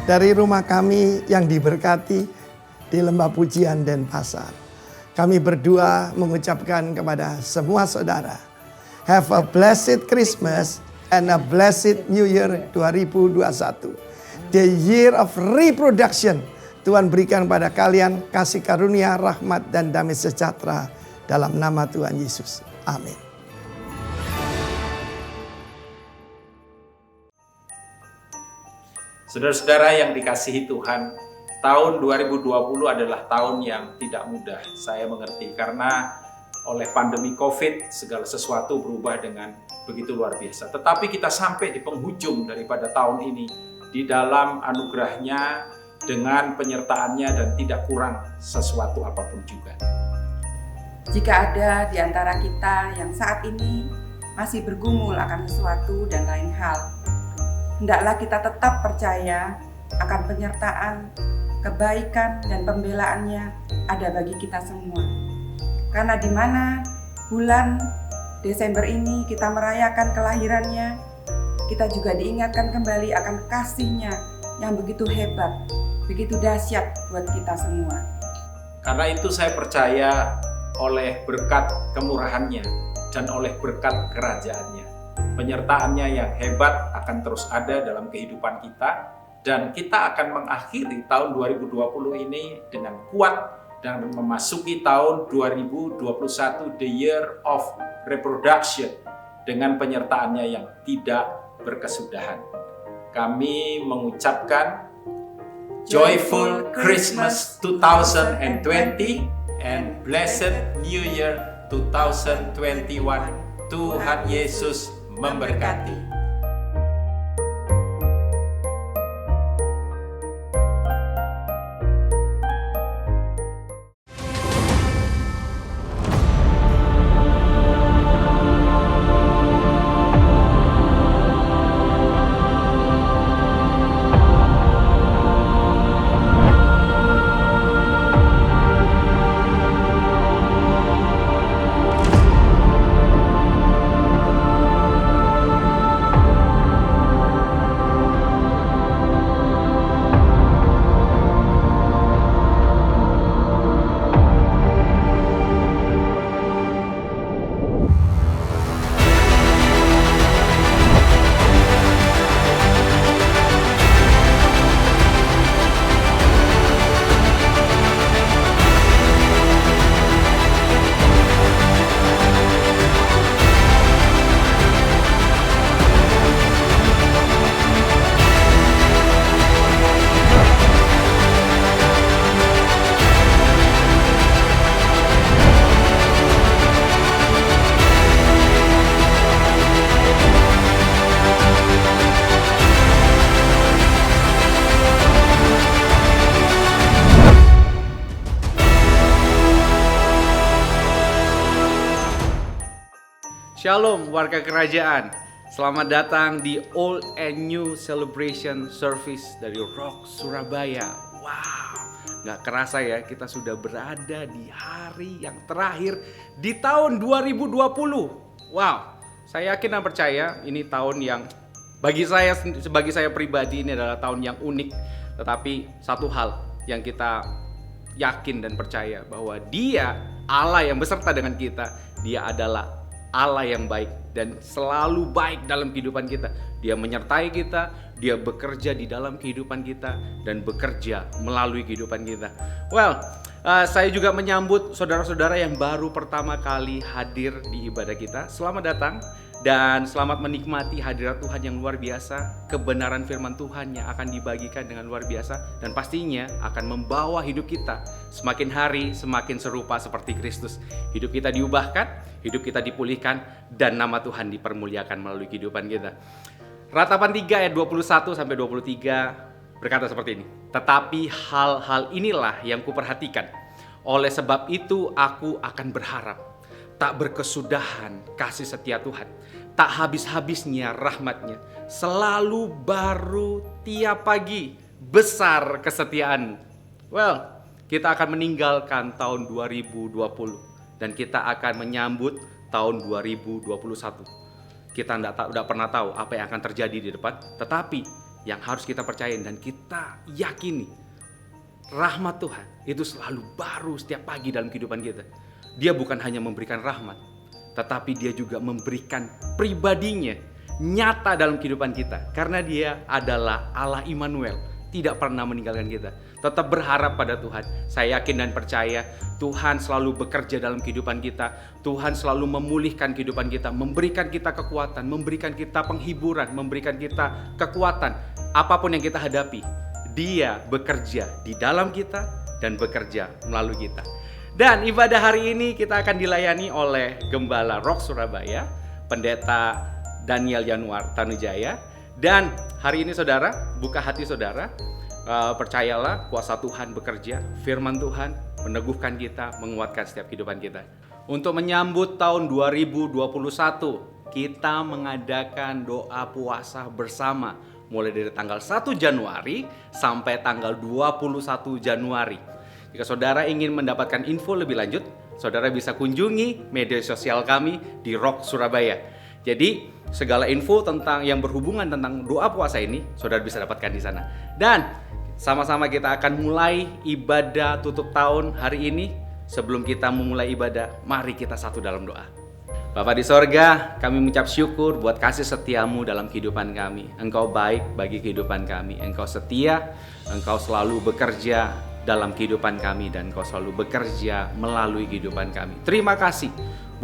dari rumah kami yang diberkati di Lembah Pujian Denpasar. Kami berdua mengucapkan kepada semua saudara, have a blessed Christmas and a blessed New Year 2021. The year of reproduction. Tuhan berikan pada kalian kasih karunia, rahmat, dan damai sejahtera dalam nama Tuhan Yesus. Amin. Saudara-saudara yang dikasihi Tuhan, tahun 2020 adalah tahun yang tidak mudah. Saya mengerti karena oleh pandemi COVID segala sesuatu berubah dengan begitu luar biasa. Tetapi kita sampai di penghujung daripada tahun ini di dalam anugerahnya dengan penyertaannya dan tidak kurang sesuatu apapun juga. Jika ada di antara kita yang saat ini masih bergumul akan sesuatu dan lain hal, hendaklah kita tetap percaya akan penyertaan, kebaikan, dan pembelaannya ada bagi kita semua. Karena di mana bulan Desember ini kita merayakan kelahirannya, kita juga diingatkan kembali akan kasih-Nya yang begitu hebat, begitu dahsyat buat kita semua. Karena itu saya percaya oleh berkat kemurahan-Nya dan oleh berkat kerajaan-Nya, penyertaannya yang hebat akan terus ada dalam kehidupan kita, dan kita akan mengakhiri tahun 2020 ini dengan kuat dan memasuki tahun 2021, the year of reproduction, dengan penyertaannya yang tidak berkesudahan. Kami mengucapkan Joyful Christmas 2020 and Blessed New Year 2021. Tuhan Yesus memberkati. Shalom warga kerajaan, selamat datang di Old and New Celebration Service dari Rock Surabaya. Wow, gak kerasa ya kita sudah berada di hari yang terakhir di tahun 2020. Wow, saya yakin dan percaya ini tahun yang bagi saya pribadi ini adalah tahun yang unik. Tetapi satu hal yang kita yakin dan percaya bahwa Dia, Allah yang beserta dengan kita, Dia adalah Allah yang baik dan selalu baik dalam kehidupan kita. Dia menyertai kita, Dia bekerja di dalam kehidupan kita dan bekerja melalui kehidupan kita. Saya juga menyambut saudara-saudara yang baru pertama kali hadir di ibadah kita. Selamat datang dan selamat menikmati hadirat Tuhan yang luar biasa. Kebenaran firman Tuhan yang akan dibagikan dengan luar biasa dan pastinya akan membawa hidup kita semakin hari semakin serupa seperti Kristus. Hidup kita diubahkan, hidup kita dipulihkan, dan nama Tuhan dipermuliakan melalui kehidupan kita. Ratapan 3 ayat 21 sampai 23 berkata seperti ini. Tetapi hal-hal inilah yang kuperhatikan. Oleh sebab itu aku akan berharap. Tak berkesudahan kasih setia Tuhan. Tak habis-habisnya rahmatnya. Selalu baru tiap pagi. Besar kesetiaan. Kita akan meninggalkan tahun 2020. Dan kita akan menyambut tahun 2021. Kita tidak pernah tahu apa yang akan terjadi di depan. Tetapi yang harus kita percayain dan kita yakini. Rahmat Tuhan itu selalu baru setiap pagi dalam kehidupan kita. Dia bukan hanya memberikan rahmat, tetapi dia juga memberikan pribadinya nyata dalam kehidupan kita. Karena dia adalah Allah Immanuel, tidak pernah meninggalkan kita. Tetap berharap pada Tuhan. Saya yakin dan percaya Tuhan selalu bekerja dalam kehidupan kita. Tuhan selalu memulihkan kehidupan kita, memberikan kita kekuatan, memberikan kita penghiburan, memberikan kita kekuatan. Apapun yang kita hadapi, Dia bekerja di dalam kita dan bekerja melalui kita. Dan ibadah hari ini kita akan dilayani oleh Gembala Rock Surabaya, Pendeta Daniel Januar Tanujaya. Dan hari ini saudara, buka hati saudara, percayalah kuasa Tuhan bekerja, firman Tuhan meneguhkan kita, menguatkan setiap kehidupan kita. Untuk menyambut tahun 2021, kita mengadakan doa puasa bersama mulai dari tanggal 1 Januari sampai tanggal 21 Januari. Jika saudara ingin mendapatkan info lebih lanjut, saudara bisa kunjungi media sosial kami di Rock Surabaya. Jadi segala info tentang yang berhubungan tentang doa puasa ini, saudara bisa dapatkan di sana. Dan sama-sama kita akan mulai ibadah tutup tahun hari ini. Sebelum kita memulai ibadah, mari kita satu dalam doa. Bapa di sorga, kami mengucap syukur buat kasih setiamu dalam kehidupan kami. Engkau baik bagi kehidupan kami. Engkau setia, Engkau selalu bekerja dalam kehidupan kami, dan Engkau selalu bekerja melalui kehidupan kami. Terima kasih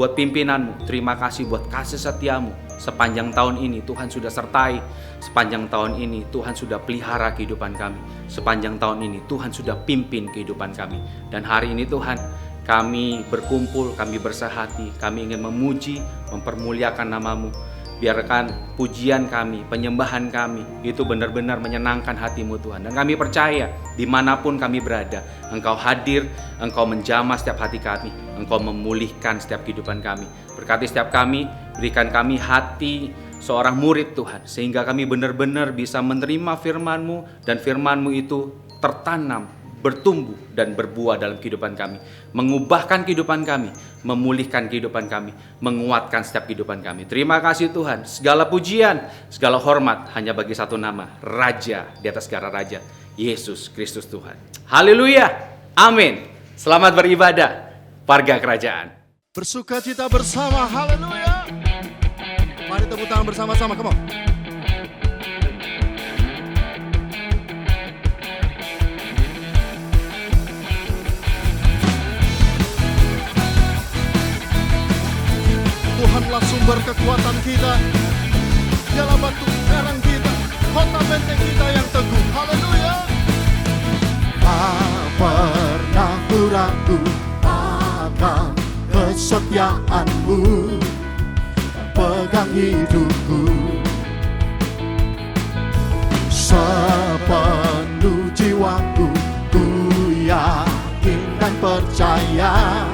buat pimpinanmu, terima kasih buat kasih setiamu. Sepanjang tahun ini Tuhan sudah sertai, sepanjang tahun ini Tuhan sudah pelihara kehidupan kami, sepanjang tahun ini Tuhan sudah pimpin kehidupan kami. Dan hari ini Tuhan, kami berkumpul, kami bersehati, kami ingin memuji, mempermuliakan nama-Mu. Biarkan pujian kami, penyembahan kami itu benar-benar menyenangkan hati-Mu Tuhan. Dan kami percaya dimanapun kami berada, Engkau hadir, Engkau menjamah setiap hati kami, Engkau memulihkan setiap kehidupan kami. Berkati setiap kami, berikan kami hati seorang murid Tuhan, sehingga kami benar-benar bisa menerima firman-Mu, dan firman-Mu itu tertanam, bertumbuh dan berbuah dalam kehidupan kami, mengubahkan kehidupan kami, memulihkan kehidupan kami, menguatkan setiap kehidupan kami. Terima kasih Tuhan. Segala pujian, segala hormat hanya bagi satu nama, Raja di atas segala raja, Yesus Kristus Tuhan. Haleluya. Amin. Selamat beribadah, warga kerajaan. Bersukacita bersama, haleluya. Mari tepuk tangan bersama-sama, come on. Tuhanlah sumber kekuatan kita, Dialah batu karang kita, kota benteng kita yang teguh, haleluya. Tak pernah ku ragu akan kesetiaan-Mu, pegang hidupku sepenuh jiwaku. Ku yakin dan percaya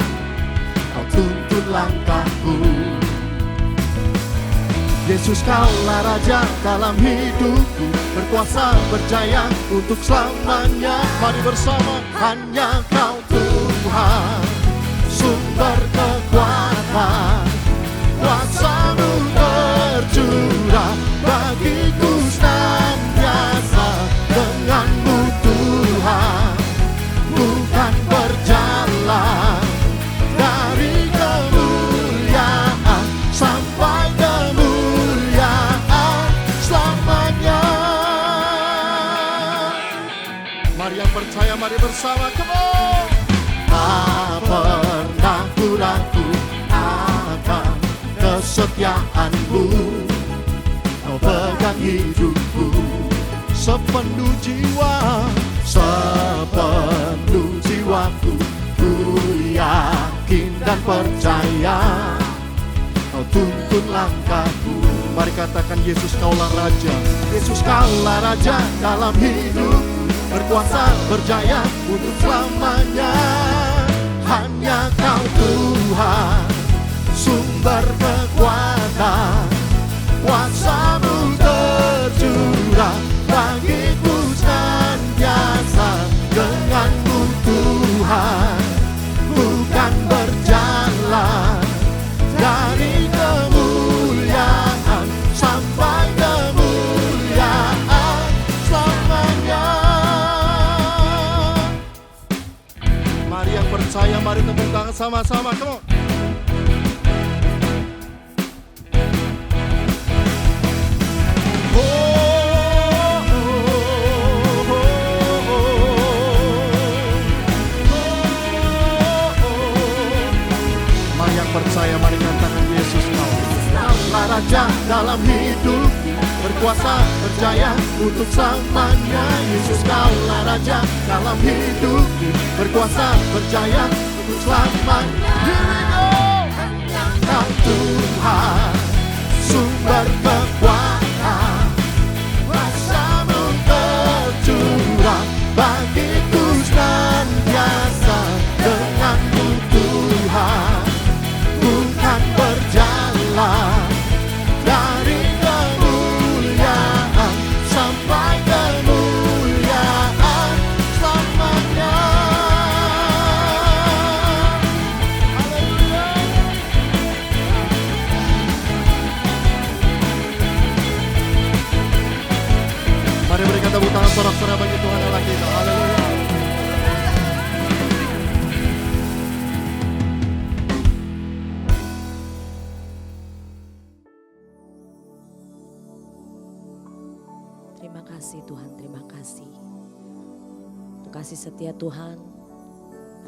Kau tuntun langkahku. Yesus, Kaulah Raja dalam hidupku, berkuasa berjaya untuk selamanya. Mari bersama, hanya Kau Tuhan, sumber kekuatan, kuasa-Mu tercurah bagiku senantiasa. Dengan-Mu Tuhan, bukan berjalan dari kemuliaan sampai kemuliaan selamanya. Mari yang percaya, mari bersama, come on. Tak pernah ku ragu akan kesetiaan-Mu, Kau pegang hidupku sepenuh jiwa, sepenuh jiwaku. Ku yakin dan percaya Kau tuntun langkahku. Mari katakan, Yesus, Kaulah Raja. Yesus, Kaulah Raja dalam hidupku, berkuasa berjaya untuk selamanya. Hanya Kau Tuhan, sumber kekuatan, kuasa-Mu tercurah bagiku senantiasa. Dengan-Mu Tuhan, bukan berjalan dari kemuliaan sampai kemuliaan percaya, mari tepuk tangan sama-sama. Come on. Mari yang percaya, mari katakan Yesus kaulah Raja dalam hidup, berkuasa berjaya untuk selamanya. Yesus kaulah Raja dalam hidup, berkuasa berjaya untuk selamanya. Kau Tuhan sumber kekuatan, kuasa-Mu tercurah bagiku senantiasa. Dengan-Mu Tuhan bukan berjalan dari kemuliaan sampai kemuliaan selamanya. Haleluya. Mari berikan tepuk tangan sorak-sorai bagi Tuhan Allah kita. Haleluya. Terima kasih Tuhan, terima kasih. Untuk kasih setia Tuhan,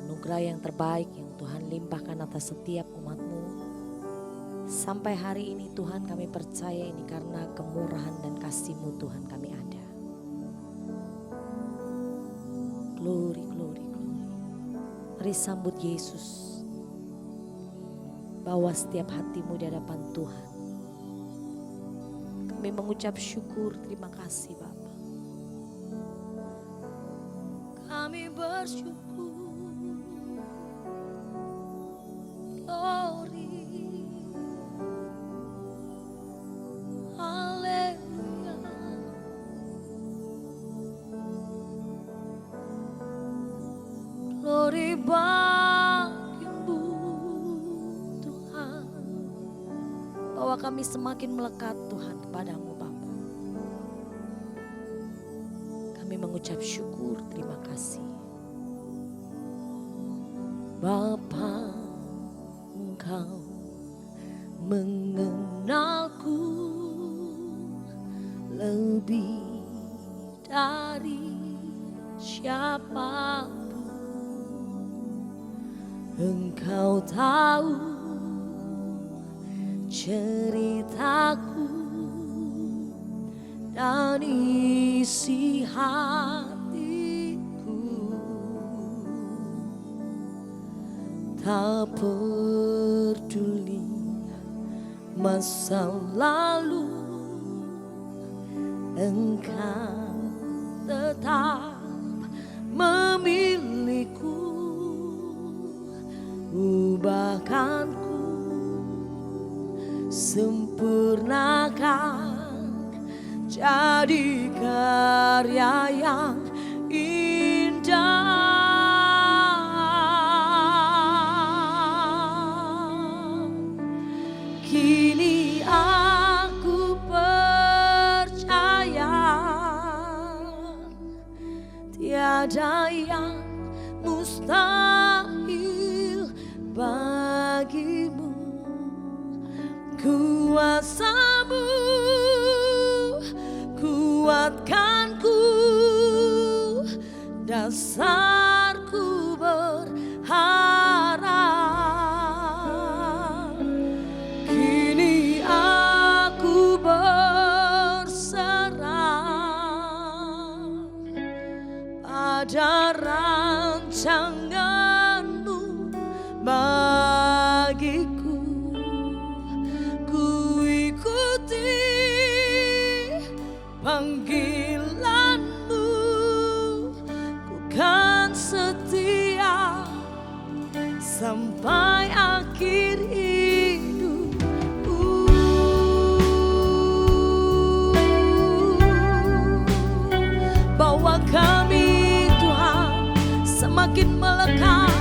anugerah yang terbaik yang Tuhan limpahkan atas setiap umat-Mu. Sampai hari ini Tuhan kami percaya ini karena kemurahan dan kasih-Mu Tuhan kami ada. Glory, glory, glory. Mari sambut Yesus. Bawa setiap hatimu di hadapan Tuhan. Kami mengucap syukur, terima kasih Bapa. Kami bersyukur, glory, haleluya. Glory bagi-Mu Tuhan. Bahwa kami semakin melekat Tuhan kepadamu Bapa. Kami mengucap syukur, terima kasih. Bapa, Engkau mengenalku lebih dari siapapun. Engkau tahu ceritaku dan isi hatiku. Tak peduli masa lalu, Engkau tetap memilihku. Ubahkanku, sempurnakan jadi karya yang indah. Kini aku percaya tiada yang mustahil bagimu. Kuasa-Mu kuatkanku, dasarku berharap. Kini aku berserah pada rancangan-Mu bagiku. Ku ikuti panggilan-Mu, ku kan setia sampai akhir hidupku. Bawa kami Tuhan semakin melekat.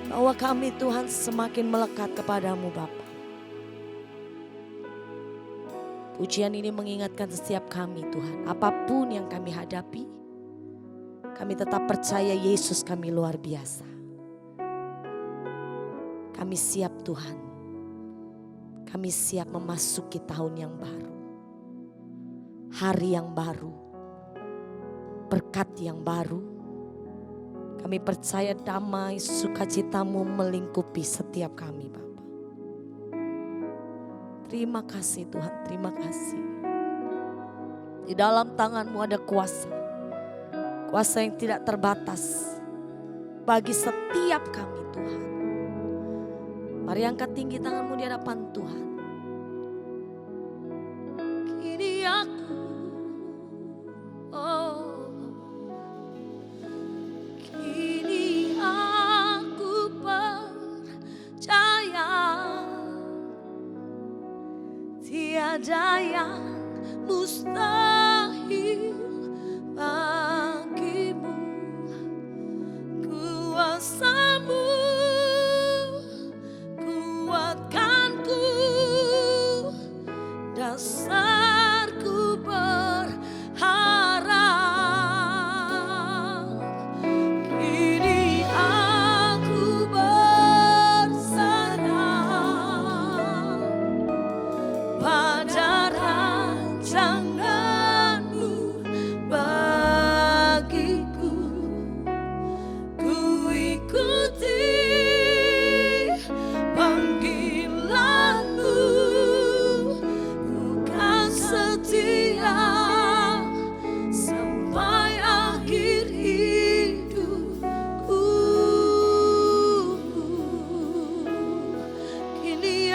bahwa kami Tuhan semakin melekat kepadamu Bapa. Pujian ini mengingatkan setiap kami Tuhan, apapun yang kami hadapi, kami tetap percaya Yesus kami luar biasa. Kami siap Tuhan, kami siap memasuki tahun yang baru, hari yang baru, berkat yang baru. Kami percaya damai sukacitamu melingkupi setiap kami Bapa. Terima kasih Tuhan, terima kasih. Di dalam tanganmu ada kuasa. Kuasa yang tidak terbatas bagi setiap kami Tuhan. Mari angkat tinggi tanganmu di hadapan Tuhan. Kini aku, kini aku percaya tiada yang mustahil bagimu. Kuasamu kuatkanku, dasarku berharap. Kini aku berserah pada rancanganmu bagiku. Ku ikuti panggilanmu, ku kan setia sampai akhir hidupku. Kini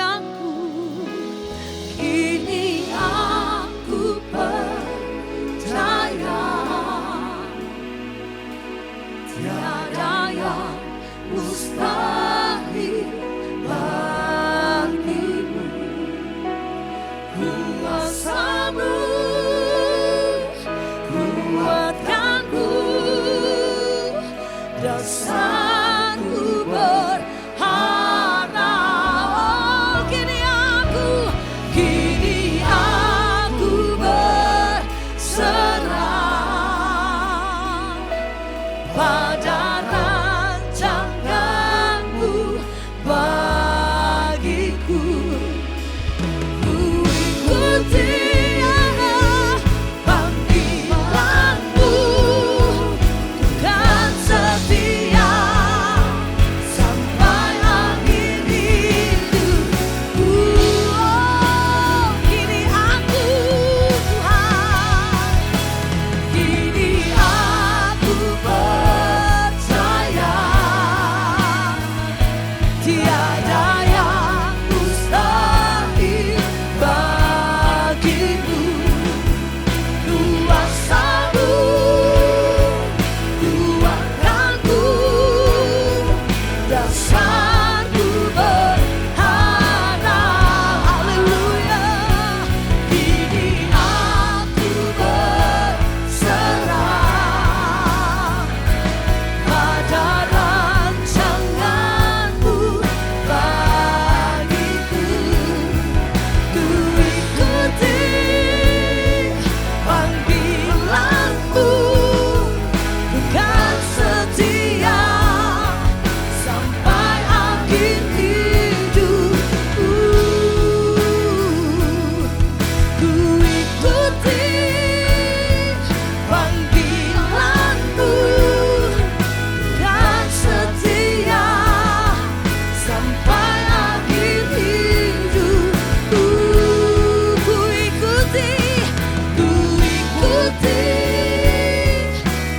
aku percaya tiada yang mustahil bagimu. Kuasamu kuatkanku, dasarku berharap. Kini aku berserah pada rancanganmu bagiku. Ku ikuti panggilanmu, ku kan setia sampai akhir hidupku. Kini aku Tuhan, kini aku percaya tiada yang mustahil bagimu. Kuasamu kuatkanku, dasarku berharap. Haleluya. Kini aku berserah pada rancanganmu bagiku. Ku ikuti panggilanmu, ku kan setia sampai akhir hidupku. Ku ikuti panggilanmu, kan setia sampai akhir hidupku. Ku ikuti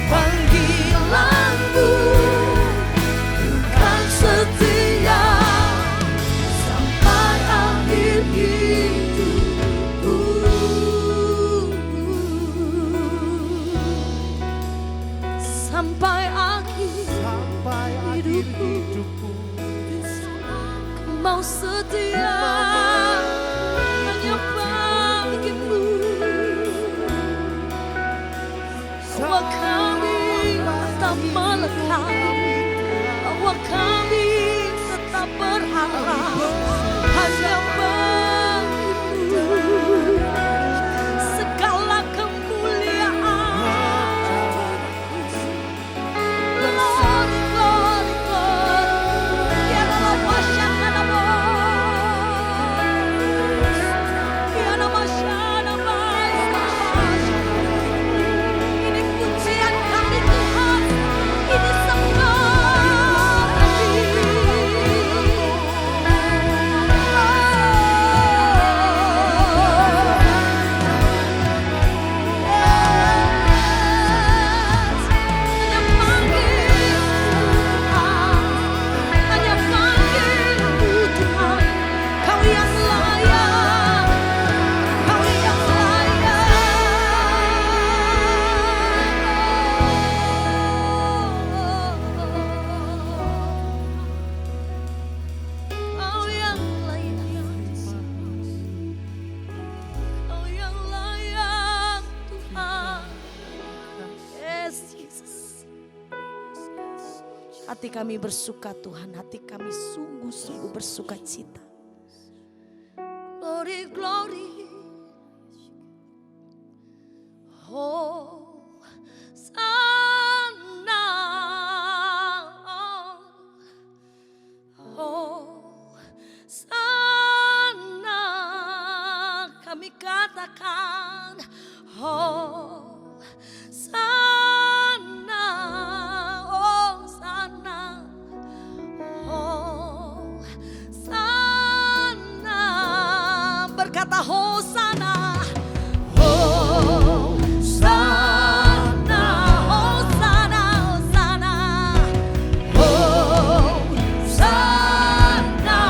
panggilanmu, kan setia sampai akhir hidupku. Sampai akhir hidupku, ku mau setia hanya bagimu. Bahwa kami tetap melekat, bahwa kami berharap hanya bagimu. Segala kemuliaan, glory, glory, glory. Biarlah masyarakat biarlah masyarakat ini pujian kami Tuhan, ini sembah kami. Hanya panggilmu Tuhan, Kau yang layak, Kau yang layak. Kau yang layak, Kau yang layak Tuhan. Yes, Jesus. Hati kami bersuka Tuhan, hati kami sungguh-sungguh bersuka cita. Glory, glory. Oh, sana. Oh, sana. Kami katakan, oh, sana. Oh, sana. Oh, sana. Berkata Hosana. Hosana, Hosana, Hosana. Hosana,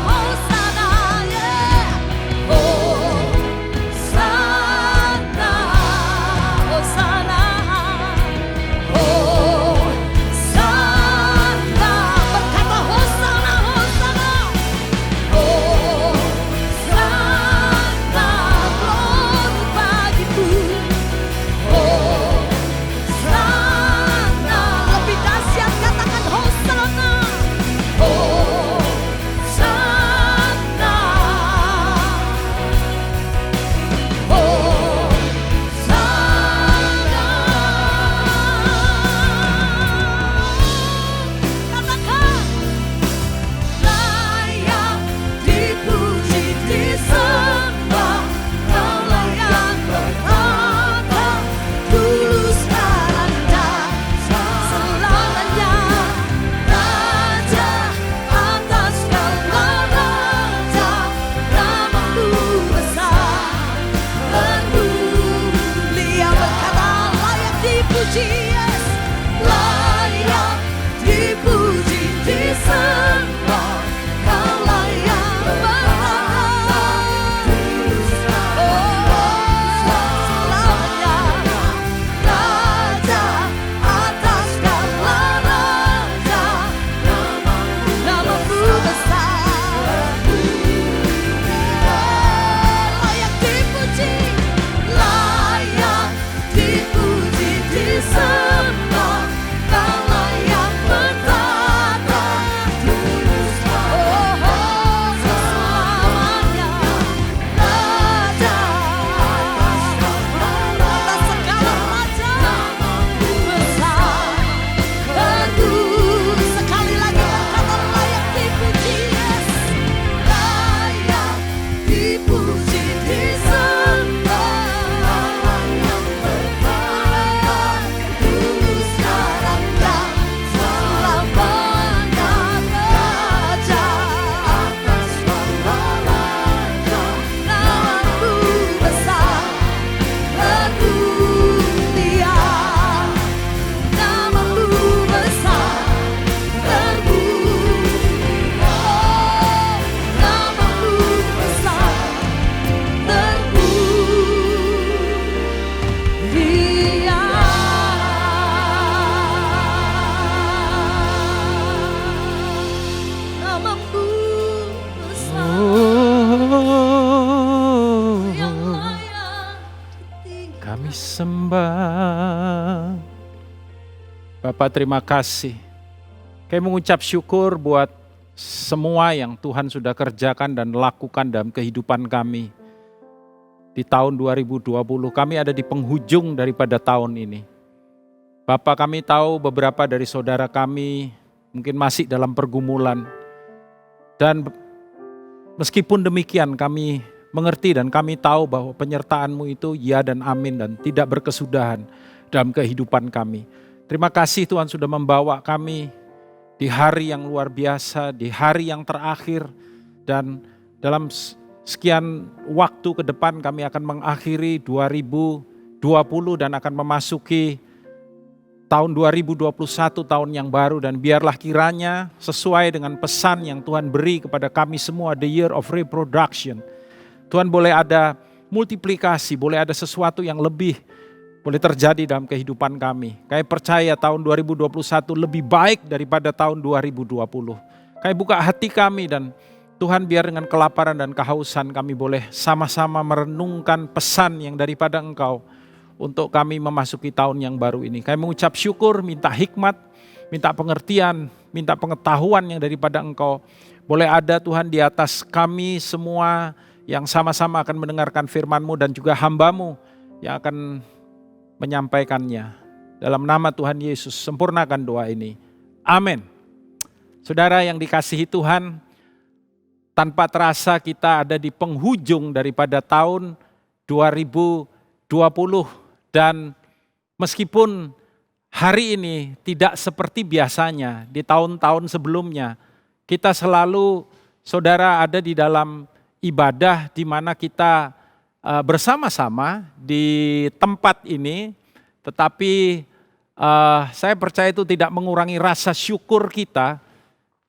Hosana, yeah. Hosana, Hosana. Hosana, berkata Hosana, Hosana. Hosana, glory bagimu. Hosana, lebih dahsyat katakan Hosana. Hosana, katakan layak dipuji disembah, Kau layak bertata tulus karanda selamanya. Raja atas segala raja, namamu besar bermulia. Berkata layak dipuji, yes, layak dipuji disembah, Kau layak bertata tulus selamanya. Raja atas segala raja, namamu besar. Layak dipuji, layak dipuji disembah, Kau layak bertata tulus selamanya. Raja atas segala raja, besar berkudus. Sekali lagi berkata layak dipuji, yes, layak dipuji disembah, layak bertata tulus karanda selamanya. Raja atas segala raja, namamu besar bermulia. Namamu besar bermulia. Namamu besar bermulia. Namamu besar yang layak ditinggikan. Kami sembah. Bapak terima kasih. Kami mengucap syukur buat semua yang Tuhan sudah kerjakan dan lakukan dalam kehidupan kami. Di tahun 2020 kami ada di penghujung daripada tahun ini. Bapa, kami tahu beberapa dari saudara kami mungkin masih dalam pergumulan. Dan meskipun demikian kami mengerti dan kami tahu bahwa penyertaan-Mu itu ya dan amin dan tidak berkesudahan dalam kehidupan kami. Terima kasih Tuhan sudah membawa kami di hari yang luar biasa, di hari yang terakhir, dan dalam sekian waktu ke depan kami akan mengakhiri 2020 dan akan memasuki tahun 2021, tahun yang baru, dan biarlah kiranya sesuai dengan pesan yang Tuhan beri kepada kami semua, the year of reproduction. Tuhan, boleh ada multiplikasi, boleh ada sesuatu yang lebih boleh terjadi dalam kehidupan kami. Kami percaya tahun 2021 lebih baik daripada tahun 2020. Kami buka hati kami dan Tuhan, biar dengan kelaparan dan kehausan kami boleh sama-sama merenungkan pesan yang daripada Engkau untuk kami memasuki tahun yang baru ini. Kami mengucap syukur, minta hikmat, minta pengertian, minta pengetahuan yang daripada Engkau. Boleh ada Tuhan di atas kami semua yang sama-sama akan mendengarkan firman-Mu dan juga hamba-Mu yang akan menyampaikannya. Dalam nama Tuhan Yesus, sempurnakan doa ini. Amin. Saudara yang dikasihi Tuhan, tanpa terasa kita ada di penghujung daripada tahun 2020, dan meskipun hari ini tidak seperti biasanya di tahun-tahun sebelumnya, kita selalu, saudara, ada di dalam ibadah di mana kita bersama-sama di tempat ini, tetapi saya percaya itu tidak mengurangi rasa syukur kita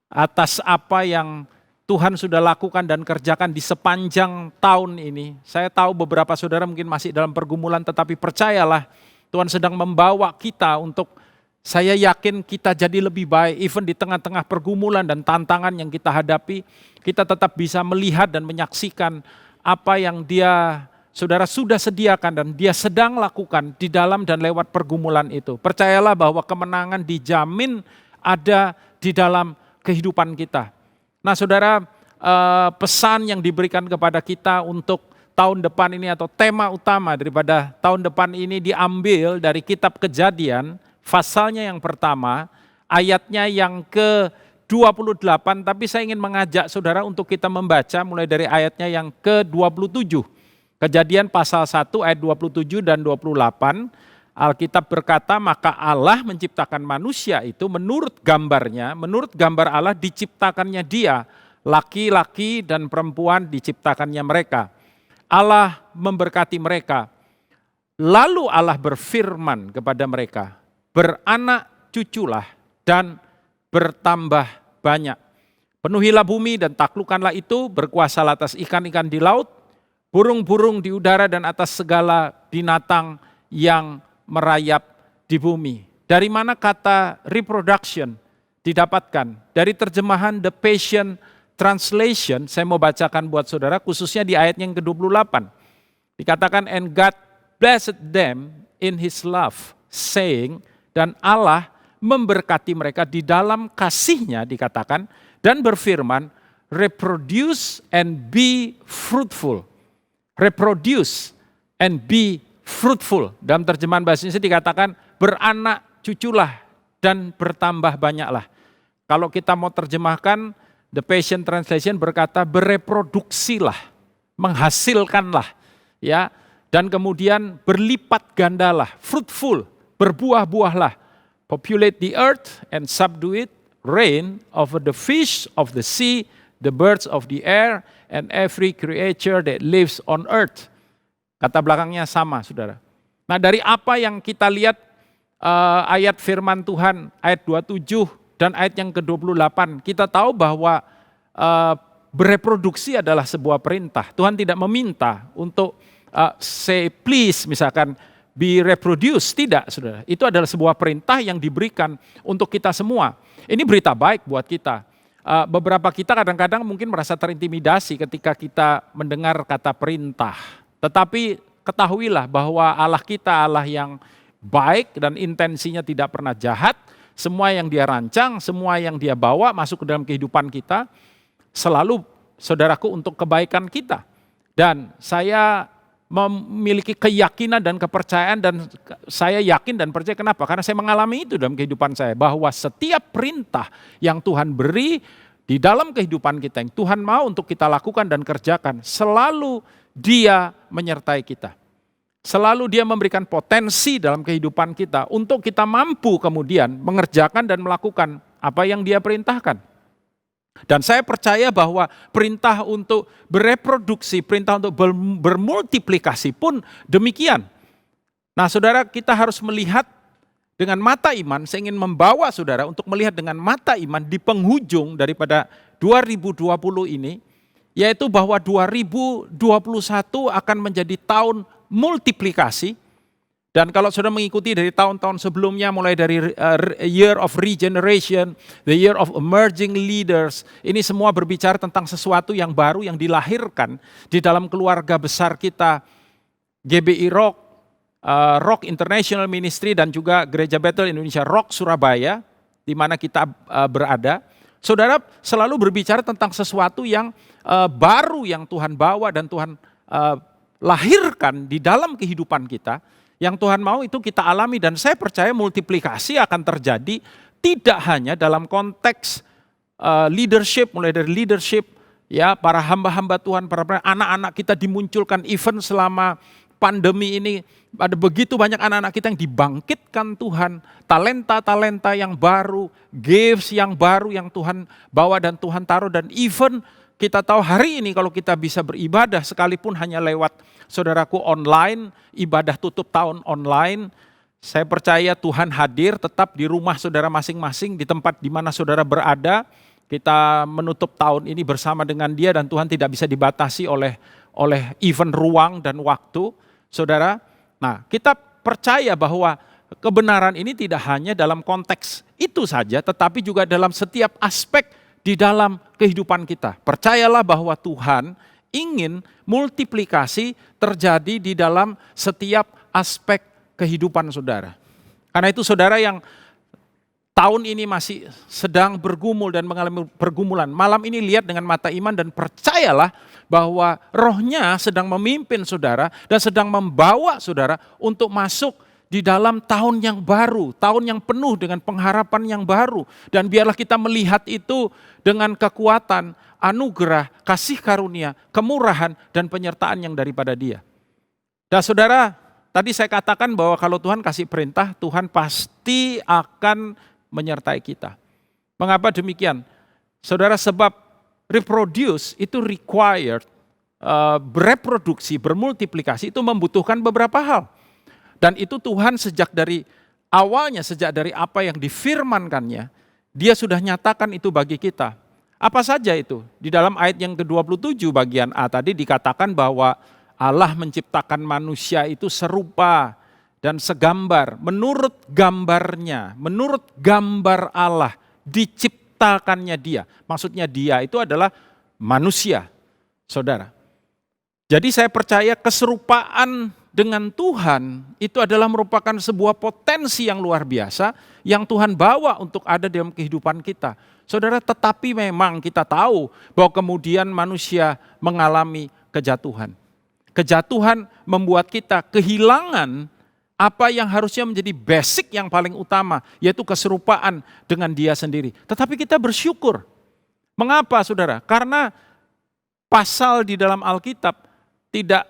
atas apa yang Tuhan sudah lakukan dan kerjakan di sepanjang tahun ini. Saya tahu beberapa saudara mungkin masih dalam pergumulan, tetapi percayalah Tuhan sedang membawa kita untuk, saya yakin kita jadi lebih baik, even di tengah-tengah pergumulan dan tantangan yang kita hadapi, kita tetap bisa melihat dan menyaksikan apa yang Dia, saudara, sudah sediakan dan Dia sedang lakukan di dalam dan lewat pergumulan itu. Percayalah bahwa kemenangan dijamin ada di dalam kehidupan kita. Nah saudara, pesan yang diberikan kepada kita untuk tahun depan ini atau tema utama daripada tahun depan ini diambil dari kitab Kejadian, pasalnya yang pertama, ayatnya yang ke-28, tapi saya ingin mengajak saudara untuk kita membaca mulai dari ayatnya yang ke-27. Kejadian pasal 1 ayat 27 dan 28, Alkitab berkata, maka Allah menciptakan manusia itu menurut gambarnya, menurut gambar Allah diciptakannya dia, laki-laki dan perempuan diciptakannya mereka. Allah memberkati mereka. Lalu Allah berfirman kepada mereka, beranak cuculah dan bertambah banyak. Penuhilah bumi dan taklukkanlah itu, berkuasalah atas ikan-ikan di laut, burung-burung di udara dan atas segala binatang yang merayap di bumi. Dari mana kata reproduction didapatkan? Dari terjemahan The Passion Translation, saya mau bacakan buat saudara, khususnya di ayat yang ke-28. Dikatakan, and God blessed them in His love, saying, dan Allah memberkati mereka di dalam kasih-Nya, dikatakan, dan berfirman, reproduce and be fruitful. Reproduce and be fruitful. Dalam terjemahan bahasa Indonesia dikatakan, beranak cuculah dan bertambah banyaklah. Kalau kita mau terjemahkan, The Passion Translation berkata, bereproduksilah, menghasilkanlah, ya, dan kemudian berlipat gandalah, fruitful, berbuah-buahlah, populate the earth and subdue it, reign over the fish of the sea, the birds of the air, and every creature that lives on earth. Kata belakangnya sama, saudara. Nah, dari apa yang kita lihat ayat firman Tuhan, ayat 27 dan ayat yang ke-28, kita tahu bahwa bereproduksi adalah sebuah perintah. Tuhan tidak meminta untuk say please, misalkan be reproduce, tidak, saudara. Itu adalah sebuah perintah yang diberikan untuk kita semua. Ini berita baik buat kita. Beberapa kita kadang-kadang mungkin merasa terintimidasi ketika kita mendengar kata perintah. Tetapi ketahuilah bahwa Allah kita Allah yang baik dan intensinya tidak pernah jahat, semua yang dia rancang, semua yang dia bawa masuk ke dalam kehidupan kita, selalu saudaraku untuk kebaikan kita. Dan saya memiliki keyakinan dan kepercayaan, dan saya yakin dan percaya. Kenapa? Karena saya mengalami itu dalam kehidupan saya, bahwa setiap perintah yang Tuhan beri di dalam kehidupan kita, yang Tuhan mau untuk kita lakukan dan kerjakan, selalu Dia menyertai kita. Selalu Dia memberikan potensi dalam kehidupan kita untuk kita mampu kemudian mengerjakan dan melakukan apa yang Dia perintahkan. Dan saya percaya bahwa perintah untuk bereproduksi, perintah untuk bermultiplikasi pun demikian. Nah saudara, kita harus melihat dengan mata iman. Saya ingin membawa saudara untuk melihat dengan mata iman di penghujung daripada 2020 ini, yaitu bahwa 2021 akan menjadi tahun multiplikasi. Dan kalau saudara mengikuti dari tahun-tahun sebelumnya, mulai dari Year of Regeneration, the Year of Emerging Leaders, ini semua berbicara tentang sesuatu yang baru yang dilahirkan di dalam keluarga besar kita, GBI Rock, Rock International Ministry, dan juga Gereja Bethel Indonesia Rock Surabaya, di mana kita berada. Saudara selalu berbicara tentang sesuatu yang baru yang Tuhan bawa dan Tuhan lahirkan di dalam kehidupan kita. Yang Tuhan mau itu kita alami, dan saya percaya multiplikasi akan terjadi tidak hanya dalam konteks leadership, mulai dari leadership, ya para hamba-hamba Tuhan, para anak-anak kita dimunculkan. Even selama pandemi ini ada begitu banyak anak-anak kita yang dibangkitkan Tuhan, talenta-talenta yang baru, gifts yang baru yang Tuhan bawa dan Tuhan taruh. Dan even kita tahu hari ini kalau kita bisa beribadah sekalipun hanya lewat saudaraku online, ibadah tutup tahun online, saya percaya Tuhan hadir tetap di rumah saudara masing-masing, di tempat di mana saudara berada. Kita menutup tahun ini bersama dengan Dia, dan Tuhan tidak bisa dibatasi oleh event ruang dan waktu, saudara. Nah, kita percaya bahwa kebenaran ini tidak hanya dalam konteks itu saja, tetapi juga dalam setiap aspek di dalam kehidupan kita. Percayalah bahwa Tuhan ingin multiplikasi terjadi di dalam setiap aspek kehidupan saudara. Karena itu saudara yang tahun ini masih sedang bergumul dan mengalami pergumulan, malam ini lihat dengan mata iman dan percayalah bahwa Roh-Nya sedang memimpin saudara dan sedang membawa saudara untuk masuk di dalam tahun yang baru, tahun yang penuh dengan pengharapan yang baru. Dan biarlah kita melihat itu dengan kekuatan, anugerah, kasih karunia, kemurahan, dan penyertaan yang daripada Dia. Dan saudara, tadi saya katakan bahwa kalau Tuhan kasih perintah, Tuhan pasti akan menyertai kita. Mengapa demikian? Saudara, sebab reproduce itu required, bereproduksi, bermultiplikasi itu membutuhkan beberapa hal. Dan itu Tuhan sejak dari awalnya, sejak dari apa yang difirmankannya, Dia sudah nyatakan itu bagi kita. Apa saja itu? Di dalam ayat yang ke-27 bagian A tadi dikatakan bahwa Allah menciptakan manusia itu serupa dan segambar. Menurut gambarnya, menurut gambar Allah diciptakannya Dia. Maksudnya Dia itu adalah manusia, saudara. Jadi saya percaya keserupaan dengan Tuhan itu adalah merupakan sebuah potensi yang luar biasa yang Tuhan bawa untuk ada dalam kehidupan kita. Saudara, tetapi memang kita tahu bahwa kemudian manusia mengalami kejatuhan. Kejatuhan membuat kita kehilangan apa yang harusnya menjadi basic yang paling utama, yaitu keserupaan dengan Dia sendiri. Tetapi kita bersyukur. Mengapa saudara? Karena pasal di dalam Alkitab tidak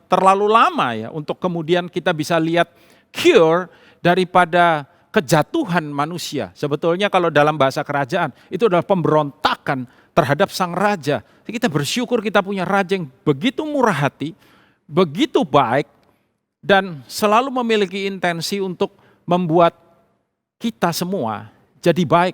terlalu lama ya untuk kemudian kita bisa lihat cure daripada kejatuhan manusia. Sebetulnya kalau dalam bahasa kerajaan itu adalah pemberontakan terhadap sang raja. Kita bersyukur kita punya raja yang begitu murah hati, begitu baik, dan selalu memiliki intensi untuk membuat kita semua jadi baik.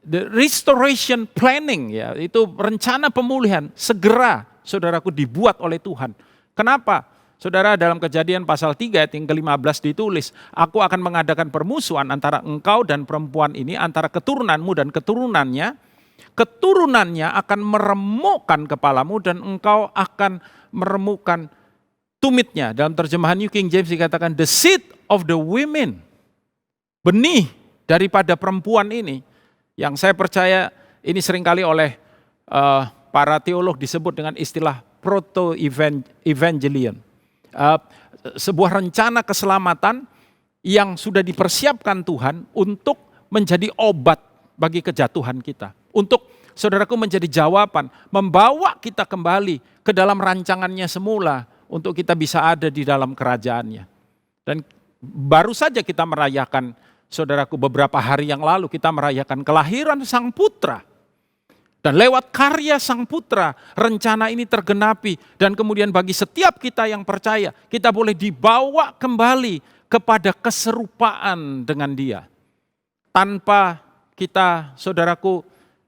The restoration planning, ya, itu rencana pemulihan segera saudaraku dibuat oleh Tuhan. Kenapa? Saudara, dalam Kejadian pasal 3 ayat yang ke-15 ditulis, aku akan mengadakan permusuhan antara engkau dan perempuan ini, antara keturunanmu dan keturunannya. Keturunannya akan meremukkan kepalamu dan engkau akan meremukkan tumitnya. Dalam terjemahan New King James dikatakan the seed of the women. Benih daripada perempuan ini, yang saya percaya ini seringkali oleh para teolog disebut dengan istilah proto-evangelion. Sebuah rencana keselamatan yang sudah dipersiapkan Tuhan untuk menjadi obat bagi kejatuhan kita. Untuk saudaraku menjadi jawaban, membawa kita kembali ke dalam rancangannya semula untuk kita bisa ada di dalam kerajaannya. Dan baru saja kita merayakan, saudaraku, beberapa hari yang lalu kita merayakan kelahiran Sang Putra. Dan lewat karya Sang Putra, rencana ini tergenapi. Dan kemudian bagi setiap kita yang percaya, kita boleh dibawa kembali kepada keserupaan dengan Dia. Tanpa kita, saudaraku,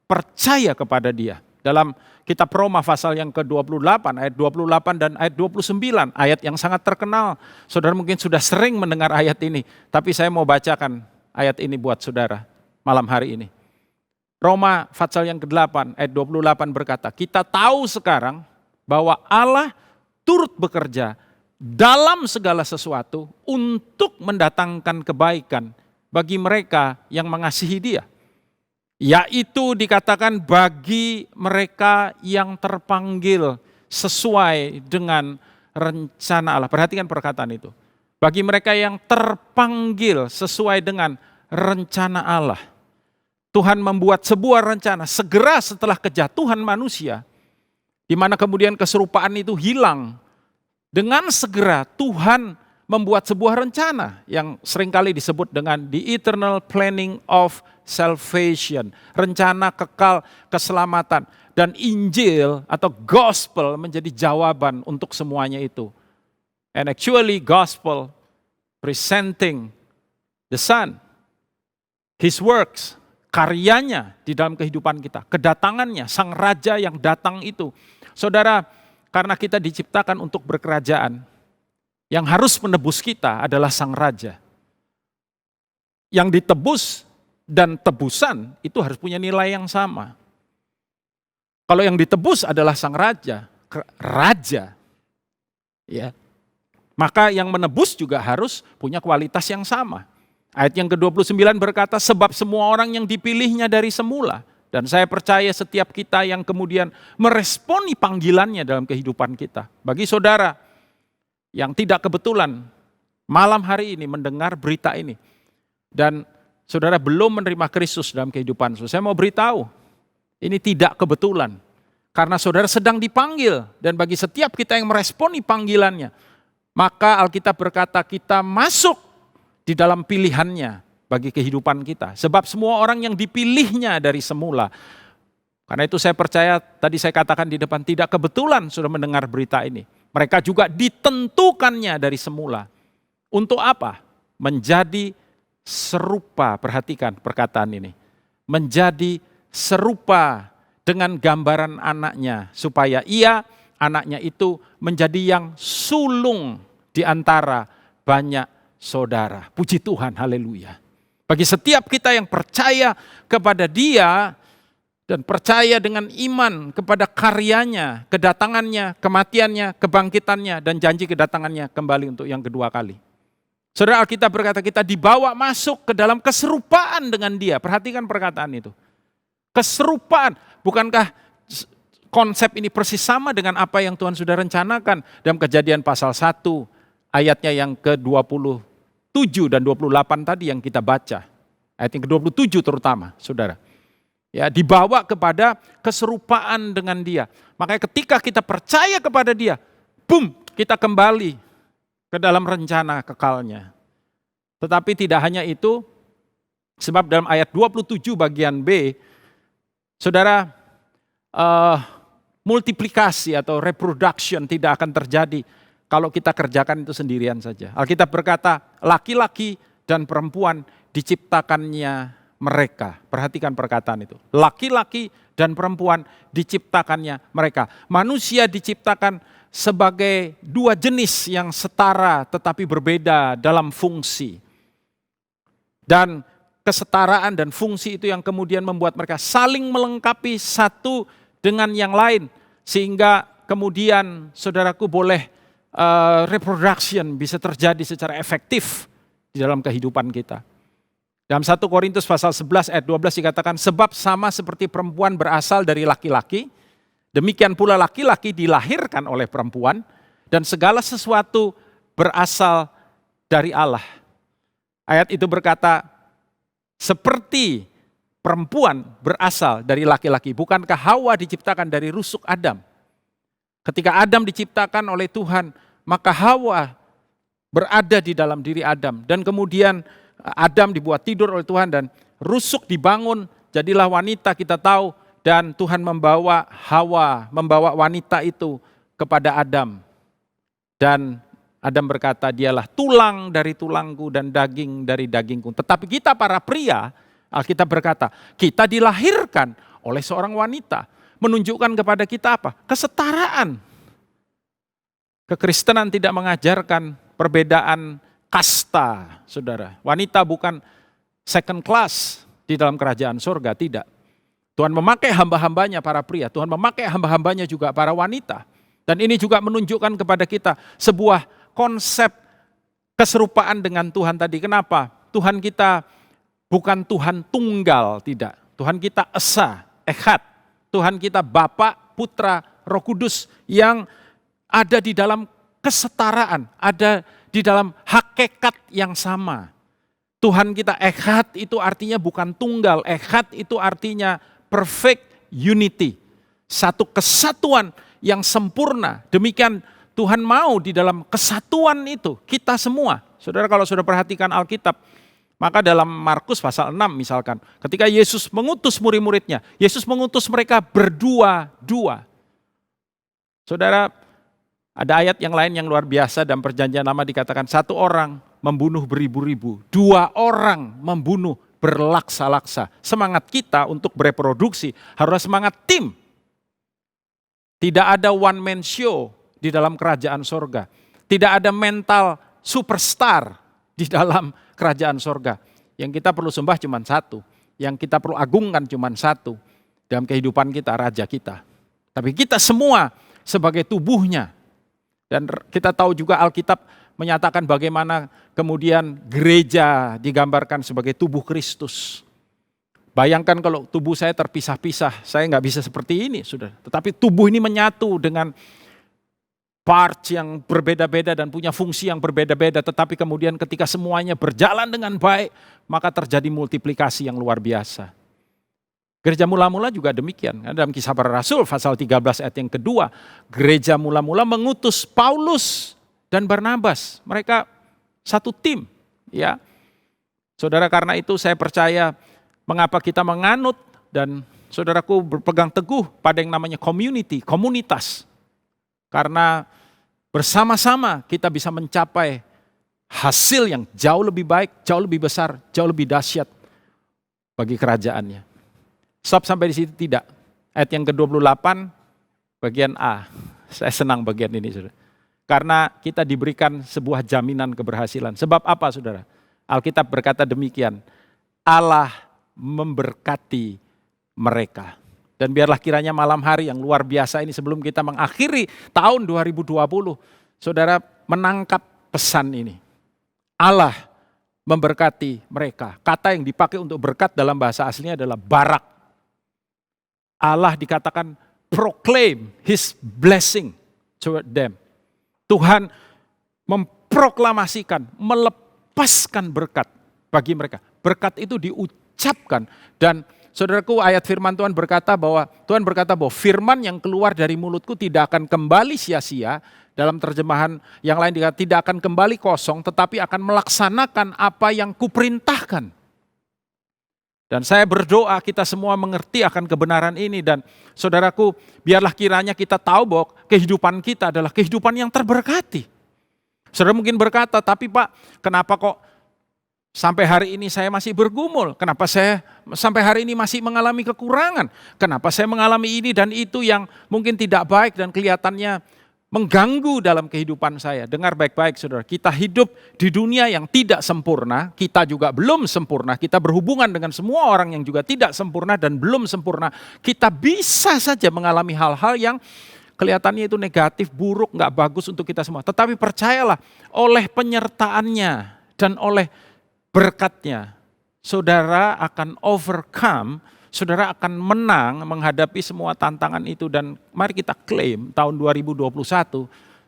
percaya kepada Dia. Dalam kitab Roma pasal yang ke-28, ayat 28 dan ayat 29, ayat yang sangat terkenal. Saudara mungkin sudah sering mendengar ayat ini, tapi saya mau bacakan ayat ini buat saudara malam hari ini. Roma pasal yang ke-8 ayat 28 berkata, kita tahu sekarang bahwa Allah turut bekerja dalam segala sesuatu untuk mendatangkan kebaikan bagi mereka yang mengasihi Dia. Yaitu dikatakan bagi mereka yang terpanggil sesuai dengan rencana Allah. Perhatikan perkataan itu. Bagi mereka yang terpanggil sesuai dengan rencana Allah. Tuhan membuat sebuah rencana segera setelah kejatuhan manusia, di mana kemudian keserupaan itu hilang. Dengan segera Tuhan membuat sebuah rencana yang seringkali disebut dengan the eternal planning of salvation, rencana kekal keselamatan. Dan Injil atau gospel menjadi jawaban untuk semuanya itu. And actually gospel presenting the Son, His works, karyanya di dalam kehidupan kita, kedatangannya, Sang Raja yang datang itu. Saudara, karena kita diciptakan untuk berkerajaan, yang harus menebus kita adalah Sang Raja. Yang ditebus dan tebusan itu harus punya nilai yang sama. Kalau yang ditebus adalah Sang Raja, ya, maka yang menebus juga harus punya kualitas yang sama. Ayat yang ke-29 berkata, sebab semua orang yang dipilihnya dari semula. Dan saya percaya setiap kita yang kemudian meresponi panggilannya dalam kehidupan kita. Bagi saudara yang tidak kebetulan malam hari ini mendengar berita ini. Dan saudara belum menerima Kristus dalam kehidupan saudara. Saya mau beritahu, ini tidak kebetulan. Karena saudara sedang dipanggil. Dan bagi setiap kita yang meresponi panggilannya, maka Alkitab berkata kita masuk di dalam pilihannya bagi kehidupan kita. Sebab semua orang yang dipilihnya dari semula. Karena itu saya percaya, tadi saya katakan di depan, tidak kebetulan sudah mendengar berita ini. Mereka juga ditentukannya dari semula. Untuk apa? Menjadi serupa, perhatikan perkataan ini. Menjadi serupa dengan gambaran anaknya. Supaya anaknya itu menjadi yang sulung di antara banyak saudara. Puji Tuhan, haleluya. Bagi setiap kita yang percaya kepada Dia dan percaya dengan iman kepada karyanya, kedatangannya, kematiannya, kebangkitannya, dan janji kedatangannya kembali untuk yang kedua kali. Saudara, Alkitab berkata kita dibawa masuk ke dalam keserupaan dengan Dia. Perhatikan perkataan itu. Keserupaan, bukankah konsep ini persis sama dengan apa yang Tuhan sudah rencanakan dalam Kejadian pasal 1 ayatnya yang ke-27 dan 28 tadi yang kita baca. Ayat yang ke-27 terutama, saudara. Ya, dibawa kepada keserupaan dengan Dia. Makanya ketika kita percaya kepada Dia, boom, kita kembali ke dalam rencana kekalnya. Tetapi tidak hanya itu, sebab dalam ayat 27 bagian B, saudara, multiplikasi atau reproduction tidak akan terjadi kalau kita kerjakan itu sendirian saja. Alkitab berkata, laki-laki dan perempuan diciptakannya mereka. Perhatikan perkataan itu. Laki-laki dan perempuan diciptakannya mereka. Manusia diciptakan sebagai dua jenis yang setara tetapi berbeda dalam fungsi. Dan kesetaraan dan fungsi itu yang kemudian membuat mereka saling melengkapi satu dengan yang lain. Sehingga kemudian saudaraku boleh reproduction bisa terjadi secara efektif di dalam kehidupan kita. Dalam 1 Korintus pasal 11 ayat 12 dikatakan, sebab sama seperti perempuan berasal dari laki-laki, demikian pula laki-laki dilahirkan oleh perempuan, dan segala sesuatu berasal dari Allah. Ayat itu berkata, seperti perempuan berasal dari laki-laki, bukankah Hawa diciptakan dari rusuk Adam? Ketika Adam diciptakan oleh Tuhan, maka Hawa berada di dalam diri Adam. Dan kemudian Adam dibuat tidur oleh Tuhan dan rusuk dibangun, jadilah wanita kita tahu. Dan Tuhan membawa Hawa, membawa wanita itu kepada Adam. Dan Adam berkata, dialah tulang dari tulangku dan daging dari dagingku. Tetapi kita para pria, Alkitab berkata, kita dilahirkan oleh seorang wanita. Menunjukkan kepada kita apa? Kesetaraan. Kekristenan tidak mengajarkan perbedaan kasta, saudara. Wanita bukan second class di dalam kerajaan surga, tidak. Tuhan memakai hamba-hambanya para pria, Tuhan memakai hamba-hambanya juga para wanita. Dan ini juga menunjukkan kepada kita sebuah konsep keserupaan dengan Tuhan tadi. Kenapa? Tuhan kita bukan Tuhan tunggal, tidak. Tuhan kita esa, echad. Tuhan kita Bapa, Putra, Roh Kudus yang ada di dalam kesetaraan, ada di dalam hakikat yang sama. Tuhan kita echad itu artinya bukan tunggal, echad itu artinya perfect unity. Satu kesatuan yang sempurna. Demikian Tuhan mau di dalam kesatuan itu, kita semua. Saudara kalau sudah perhatikan Alkitab, maka dalam Markus pasal 6 misalkan, ketika Yesus mengutus murid-muridnya, Yesus mengutus mereka berdua-dua. Saudara, ada ayat yang lain yang luar biasa dalam Perjanjian Lama dikatakan, satu orang membunuh beribu-ribu, dua orang membunuh berlaksa-laksa. Semangat kita untuk bereproduksi harus semangat tim. Tidak ada one man show di dalam kerajaan sorga. Tidak ada mental superstar di dalam kerajaan sorga. Yang kita perlu sembah cuma satu. Yang kita perlu agungkan cuma satu. Dalam kehidupan kita, raja kita. Tapi kita semua sebagai tubuhnya. Dan kita tahu juga Alkitab menyatakan bagaimana kemudian gereja digambarkan sebagai tubuh Kristus. Bayangkan kalau tubuh saya terpisah-pisah, saya nggak bisa seperti ini, saudara. Tetapi tubuh ini menyatu dengan parts yang berbeda-beda dan punya fungsi yang berbeda-beda. Tetapi kemudian ketika semuanya berjalan dengan baik, maka terjadi multiplikasi yang luar biasa. Gereja mula-mula juga demikian. Dalam Kisah Para Rasul pasal 13 ayat yang kedua, gereja mula-mula mengutus Paulus dan Barnabas. Mereka satu tim, ya. Saudara, karena itu saya percaya mengapa kita menganut dan saudaraku berpegang teguh pada yang namanya community, komunitas. Karena bersama-sama kita bisa mencapai hasil yang jauh lebih baik, jauh lebih besar, jauh lebih dahsyat bagi kerajaannya. Stop sampai di situ tidak. Ayat yang ke-28 bagian A. Saya senang bagian ini, saudara. Karena kita diberikan sebuah jaminan keberhasilan. Sebab apa, saudara? Alkitab berkata demikian. Allah memberkati mereka. Dan biarlah kiranya malam hari yang luar biasa ini sebelum kita mengakhiri tahun 2020, saudara menangkap pesan ini. Allah memberkati mereka. Kata yang dipakai untuk berkat dalam bahasa aslinya adalah barak. Allah dikatakan proclaim his blessing toward them. Tuhan memproklamasikan, melepaskan berkat bagi mereka. Berkat itu diucapkan dan saudaraku, ayat firman Tuhan berkata bahwa firman yang keluar dari mulutku tidak akan kembali sia-sia. Dalam terjemahan yang lain dikatakan tidak akan kembali kosong, tetapi akan melaksanakan apa yang kuperintahkan. Dan saya berdoa kita semua mengerti akan kebenaran ini. Dan saudaraku, biarlah kiranya kita tahu bahwa kehidupan kita adalah kehidupan yang terberkati. Saudara mungkin berkata, tapi Pak, kenapa kok sampai hari ini saya masih bergumul? Kenapa saya sampai hari ini masih mengalami kekurangan? Kenapa saya mengalami ini dan itu yang mungkin tidak baik dan kelihatannya mengganggu dalam kehidupan saya? Dengar baik-baik, saudara. Kita hidup di dunia yang tidak sempurna. Kita juga belum sempurna. Kita berhubungan dengan semua orang yang juga tidak sempurna dan belum sempurna. Kita bisa saja mengalami hal-hal yang kelihatannya itu negatif, buruk, nggak bagus untuk kita semua. Tetapi percayalah, oleh penyertaannya dan oleh berkatnya, saudara akan overcome, saudara akan menang menghadapi semua tantangan itu. Dan mari kita klaim tahun 2021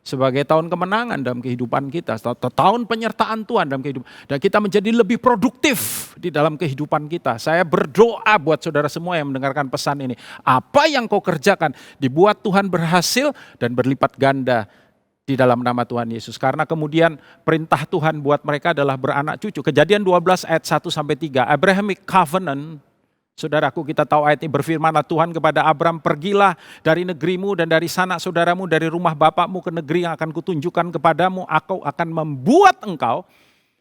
sebagai tahun kemenangan dalam kehidupan kita, tahun penyertaan Tuhan dalam kehidupan, dan kita menjadi lebih produktif di dalam kehidupan kita. Saya berdoa buat saudara semua yang mendengarkan pesan ini, apa yang kau kerjakan dibuat Tuhan berhasil dan berlipat ganda di dalam nama Tuhan Yesus. Karena kemudian perintah Tuhan buat mereka adalah beranak cucu. Kejadian 12 ayat 1-3, Abrahamic Covenant. Saudaraku, kita tahu ayat ini, berfirmanlah Tuhan kepada Abram, pergilah dari negerimu dan dari sanak saudaramu, dari rumah bapakmu ke negeri yang akan kutunjukkan kepadamu. Aku akan membuat engkau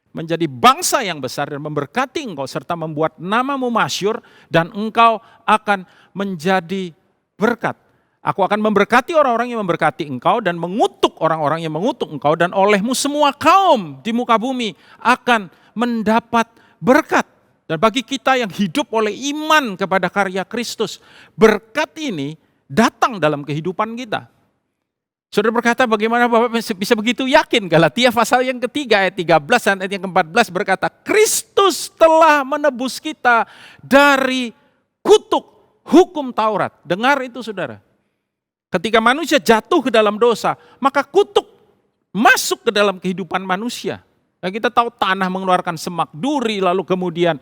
menjadi bangsa yang besar dan memberkati engkau serta membuat namamu masyhur dan engkau akan menjadi berkat. Aku akan memberkati orang-orang yang memberkati engkau dan mengutuk orang-orang yang mengutuk engkau, dan olehmu semua kaum di muka bumi akan mendapat berkat. Dan bagi kita yang hidup oleh iman kepada karya Kristus, berkat ini datang dalam kehidupan kita. Saudara berkata, bagaimana Bapak bisa begitu yakin? Galatia pasal yang ketiga ayat 13 dan ayat yang ke-14 berkata, Kristus telah menebus kita dari kutuk hukum Taurat. Dengar itu saudara. Ketika manusia jatuh ke dalam dosa, maka kutuk masuk ke dalam kehidupan manusia. Nah, kita tahu tanah mengeluarkan semak duri, lalu kemudian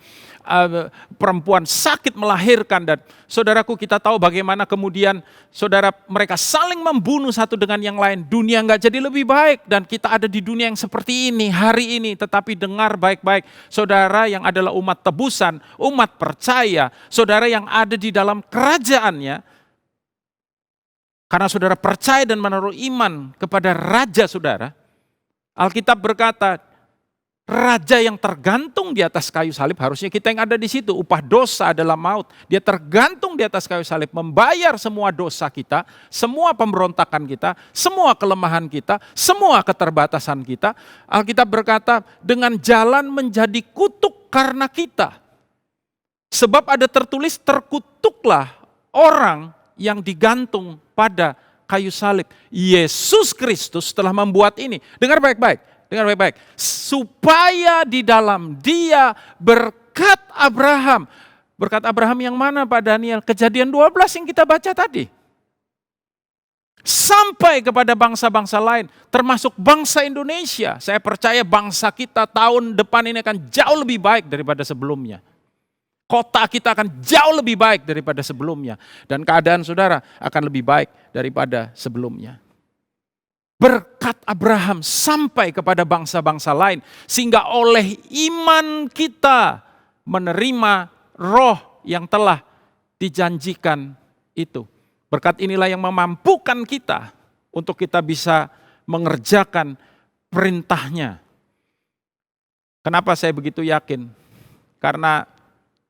perempuan sakit melahirkan, dan saudaraku kita tahu bagaimana kemudian saudara mereka saling membunuh satu dengan yang lain. Dunia nggak jadi lebih baik dan kita ada di dunia yang seperti ini hari ini. Tetapi dengar baik-baik, saudara yang adalah umat tebusan, umat percaya, saudara yang ada di dalam kerajaannya, karena saudara percaya dan menaruh iman kepada Raja saudara, Alkitab berkata, Raja yang tergantung di atas kayu salib, harusnya kita yang ada di situ. Upah dosa adalah maut. Dia tergantung di atas kayu salib, membayar semua dosa kita, semua pemberontakan kita, semua kelemahan kita, semua keterbatasan kita. Alkitab berkata, dengan jalan menjadi kutuk karena kita. Sebab ada tertulis, terkutuklah orang yang digantung pada kayu salib. Yesus Kristus telah membuat ini. Dengar baik-baik. Dengar baik-baik, supaya di dalam dia berkat Abraham. Berkat Abraham yang mana Pak Daniel? Kejadian 12 yang kita baca tadi. Sampai kepada bangsa-bangsa lain, termasuk bangsa Indonesia. Saya percaya bangsa kita tahun depan ini akan jauh lebih baik daripada sebelumnya. Kota kita akan jauh lebih baik daripada sebelumnya. Dan keadaan saudara akan lebih baik daripada sebelumnya. Berkat Abraham sampai kepada bangsa-bangsa lain, sehingga oleh iman kita menerima roh yang telah dijanjikan itu. Berkat inilah yang memampukan kita untuk kita bisa mengerjakan perintahnya. Kenapa saya begitu yakin? Karena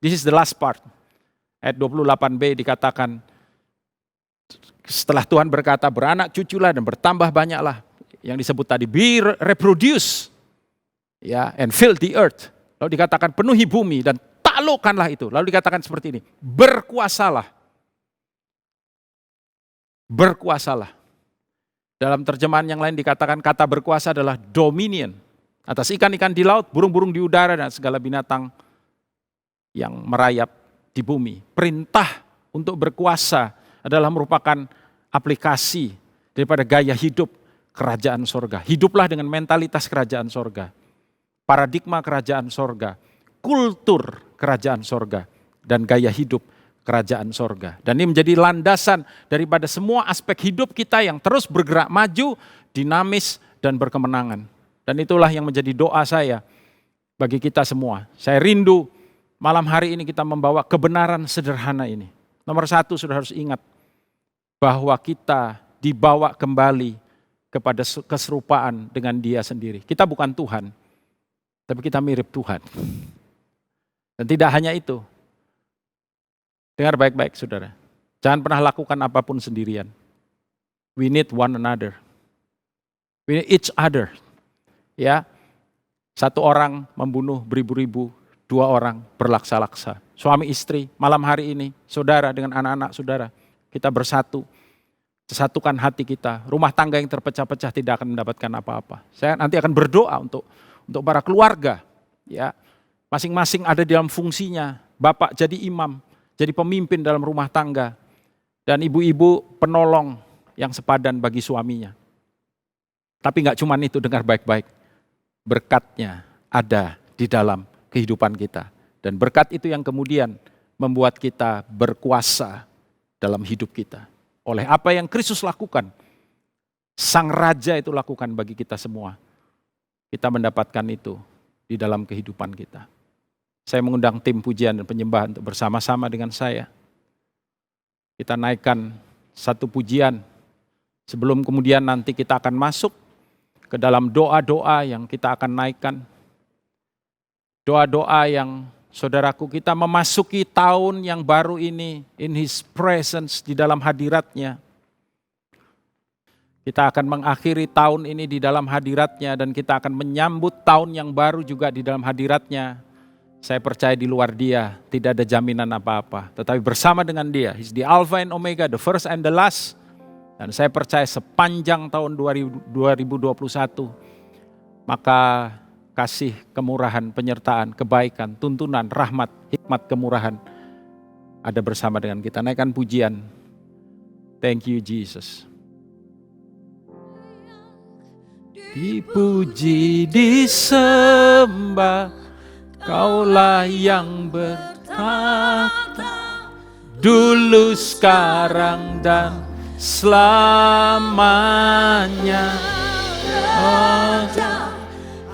this is the last part. Ayat 28b dikatakan, setelah Tuhan berkata, beranak cuculah dan bertambah banyaklah, yang disebut tadi, be reproduce, ya, and fill the earth. Lalu dikatakan penuhi bumi dan taklukkanlah itu. Lalu dikatakan seperti ini, berkuasalah. Berkuasalah. Dalam terjemahan yang lain dikatakan kata berkuasa adalah dominion. Atas ikan-ikan di laut, burung-burung di udara, dan segala binatang yang merayap di bumi. Perintah untuk berkuasa adalah merupakan aplikasi daripada gaya hidup kerajaan sorga. Hiduplah dengan mentalitas kerajaan sorga, paradigma kerajaan sorga, kultur kerajaan sorga, dan gaya hidup kerajaan sorga. Dan ini menjadi landasan daripada semua aspek hidup kita yang terus bergerak maju, dinamis, dan berkemenangan. Dan itulah yang menjadi doa saya bagi kita semua. Saya rindu malam hari ini kita membawa kebenaran sederhana ini. Nomor satu, sudah harus ingat bahwa kita dibawa kembali kepada keserupaan dengan Dia sendiri. Kita bukan Tuhan, tapi kita mirip Tuhan. Dan tidak hanya itu. Dengar baik-baik saudara. Jangan pernah lakukan apapun sendirian. We need one another. We need each other. Ya, satu orang membunuh beribu-ribu, dua orang berlaksa-laksa. Suami istri, malam hari ini, saudara dengan anak-anak saudara, kita bersatu. satukan hati kita. Rumah tangga yang terpecah-pecah tidak akan mendapatkan apa-apa. Saya nanti akan berdoa untuk para keluarga, ya. Masing-masing ada di dalam fungsinya. Bapak jadi imam, jadi pemimpin dalam rumah tangga, dan ibu-ibu penolong yang sepadan bagi suaminya. Tapi nggak cuma itu, dengar baik-baik. Berkatnya ada di dalam kehidupan kita. Dan berkat itu yang kemudian membuat kita berkuasa dalam hidup kita. Oleh apa yang Kristus lakukan, Sang Raja itu lakukan bagi kita semua. Kita mendapatkan itu di dalam kehidupan kita. Saya mengundang tim pujian dan penyembahan untuk bersama-sama dengan saya. Kita naikkan satu pujian sebelum kemudian nanti kita akan masuk ke dalam doa-doa yang kita akan naikkan. Doa-doa yang saudaraku, kita memasuki tahun yang baru ini in His presence, di dalam hadiratnya. Kita akan mengakhiri tahun ini di dalam hadiratnya dan kita akan menyambut tahun yang baru juga di dalam hadiratnya. Saya percaya di luar Dia tidak ada jaminan apa-apa, tetapi bersama dengan Dia, He's the Alpha and Omega, the first and the last. Dan saya percaya sepanjang tahun 2021, maka kasih, kemurahan, penyertaan, kebaikan, tuntunan, rahmat, hikmat, kemurahan ada bersama dengan kita. Naikkan pujian. Thank you Jesus. Dipuji, disembah, Kaulah yang bertata, dulu, sekarang, dan selamanya.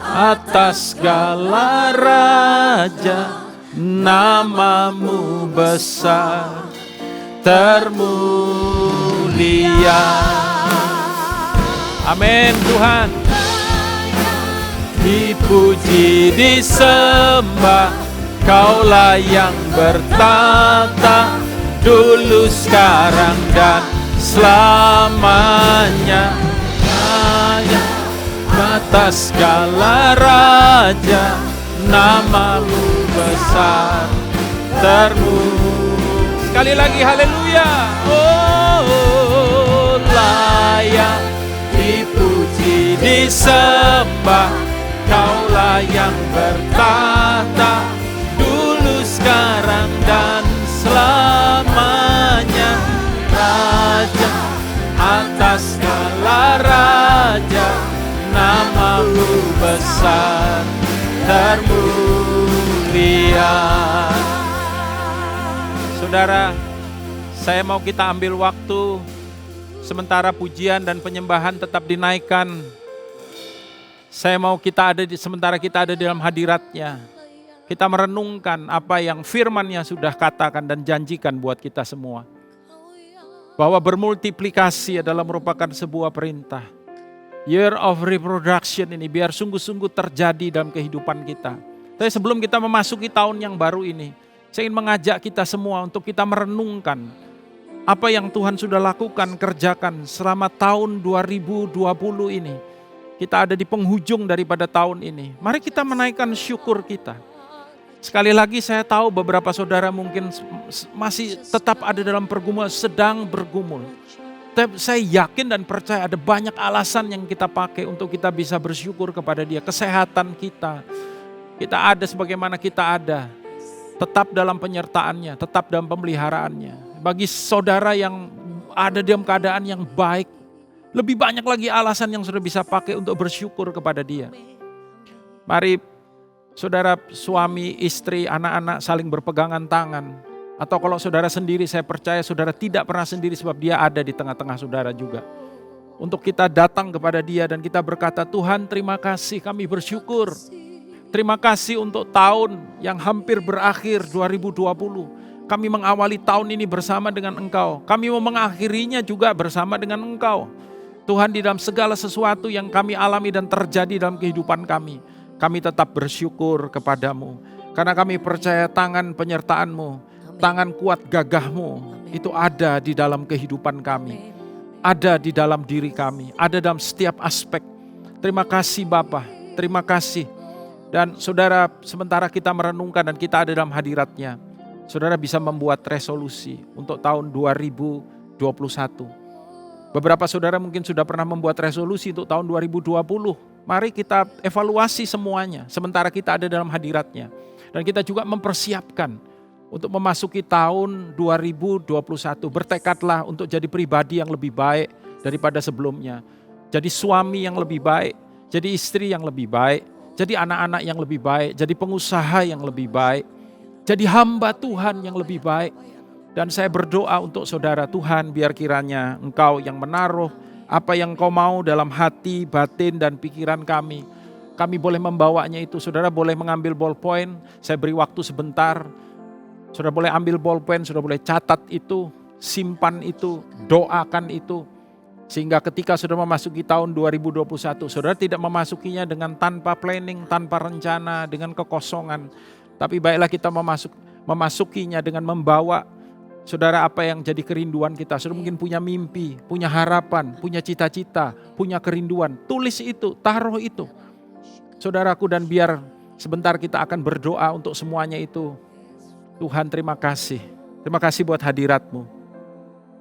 Atas segala raja, namamu besar, termulia. Amin Tuhan. Dipuji, disembah, Kaulah yang bertata, dulu, sekarang, dan selamanya. Atas segala raja, namamu besar, sekali lagi haleluya. Oh, layak dipuji, disembah, Kaulah yang bertata, dulu, sekarang, dan selamanya. Raja atas segala raja, namamu besar, termulia. Saudara, saya mau kita ambil waktu sementara pujian dan penyembahan tetap dinaikkan. Saya mau sementara kita ada di dalam hadiratnya, kita merenungkan apa yang firman-Nya sudah katakan dan janjikan buat kita semua. Bahwa bermultiplikasi adalah merupakan sebuah perintah. Year of reproduction ini biar sungguh-sungguh terjadi dalam kehidupan kita. Tapi sebelum kita memasuki tahun yang baru ini, saya ingin mengajak kita semua untuk kita merenungkan apa yang Tuhan sudah lakukan, kerjakan selama tahun 2020 ini. Kita ada di penghujung daripada tahun ini. Mari kita menaikkan syukur kita. Sekali lagi saya tahu beberapa saudara mungkin masih tetap ada dalam pergumulan, sedang bergumul. Tapi saya yakin dan percaya ada banyak alasan yang kita pakai untuk kita bisa bersyukur kepada Dia. Kesehatan kita ada sebagaimana kita ada. Tetap dalam penyertaannya, tetap dalam pemeliharaannya. Bagi saudara yang ada dalam keadaan yang baik, lebih banyak lagi alasan yang sudah bisa pakai untuk bersyukur kepada Dia. Mari saudara, suami, istri, anak-anak saling berpegangan tangan. Atau kalau saudara sendiri, saya percaya saudara tidak pernah sendiri sebab Dia ada di tengah-tengah saudara juga. Untuk kita datang kepada Dia dan kita berkata, Tuhan terima kasih, kami bersyukur. Terima kasih untuk tahun yang hampir berakhir 2020. Kami mengawali tahun ini bersama dengan Engkau. Kami mau mengakhirinya juga bersama dengan Engkau. Tuhan, di dalam segala sesuatu yang kami alami dan terjadi dalam kehidupan kami tetap bersyukur kepadamu. Karena kami percaya tangan penyertaan-Mu, tangan kuat gagah-Mu itu ada di dalam kehidupan kami. Ada di dalam diri kami, ada dalam setiap aspek. Terima kasih Bapa, terima kasih. Dan saudara, sementara kita merenungkan dan kita ada dalam hadirat-Nya, saudara bisa membuat resolusi untuk tahun 2021. Beberapa saudara mungkin sudah pernah membuat resolusi untuk tahun 2020. Mari kita evaluasi semuanya, sementara kita ada dalam hadiratnya. Dan kita juga mempersiapkan untuk memasuki tahun 2021. Bertekadlah untuk jadi pribadi yang lebih baik daripada sebelumnya. Jadi suami yang lebih baik, jadi istri yang lebih baik, jadi anak-anak yang lebih baik, jadi pengusaha yang lebih baik, jadi hamba Tuhan yang lebih baik. Dan saya berdoa untuk saudara, Tuhan biar kiranya Engkau yang menaruh apa yang Engkau mau dalam hati, batin, dan pikiran kami. Kami boleh membawanya itu. Saudara boleh mengambil ballpoint, saya beri waktu sebentar. Saudara boleh ambil ballpoint, saudara boleh catat itu, simpan itu, doakan itu. Sehingga ketika saudara memasuki tahun 2021, saudara tidak memasukinya dengan tanpa planning, tanpa rencana, dengan kekosongan. Tapi baiklah kita memasukinya dengan membawa saudara apa yang jadi kerinduan kita. Saudara mungkin punya mimpi, punya harapan, punya cita-cita, punya kerinduan. Tulis itu, taruh itu. Saudaraku, dan biar sebentar kita akan berdoa untuk semuanya itu. Tuhan terima kasih. Terima kasih buat hadirat-Mu.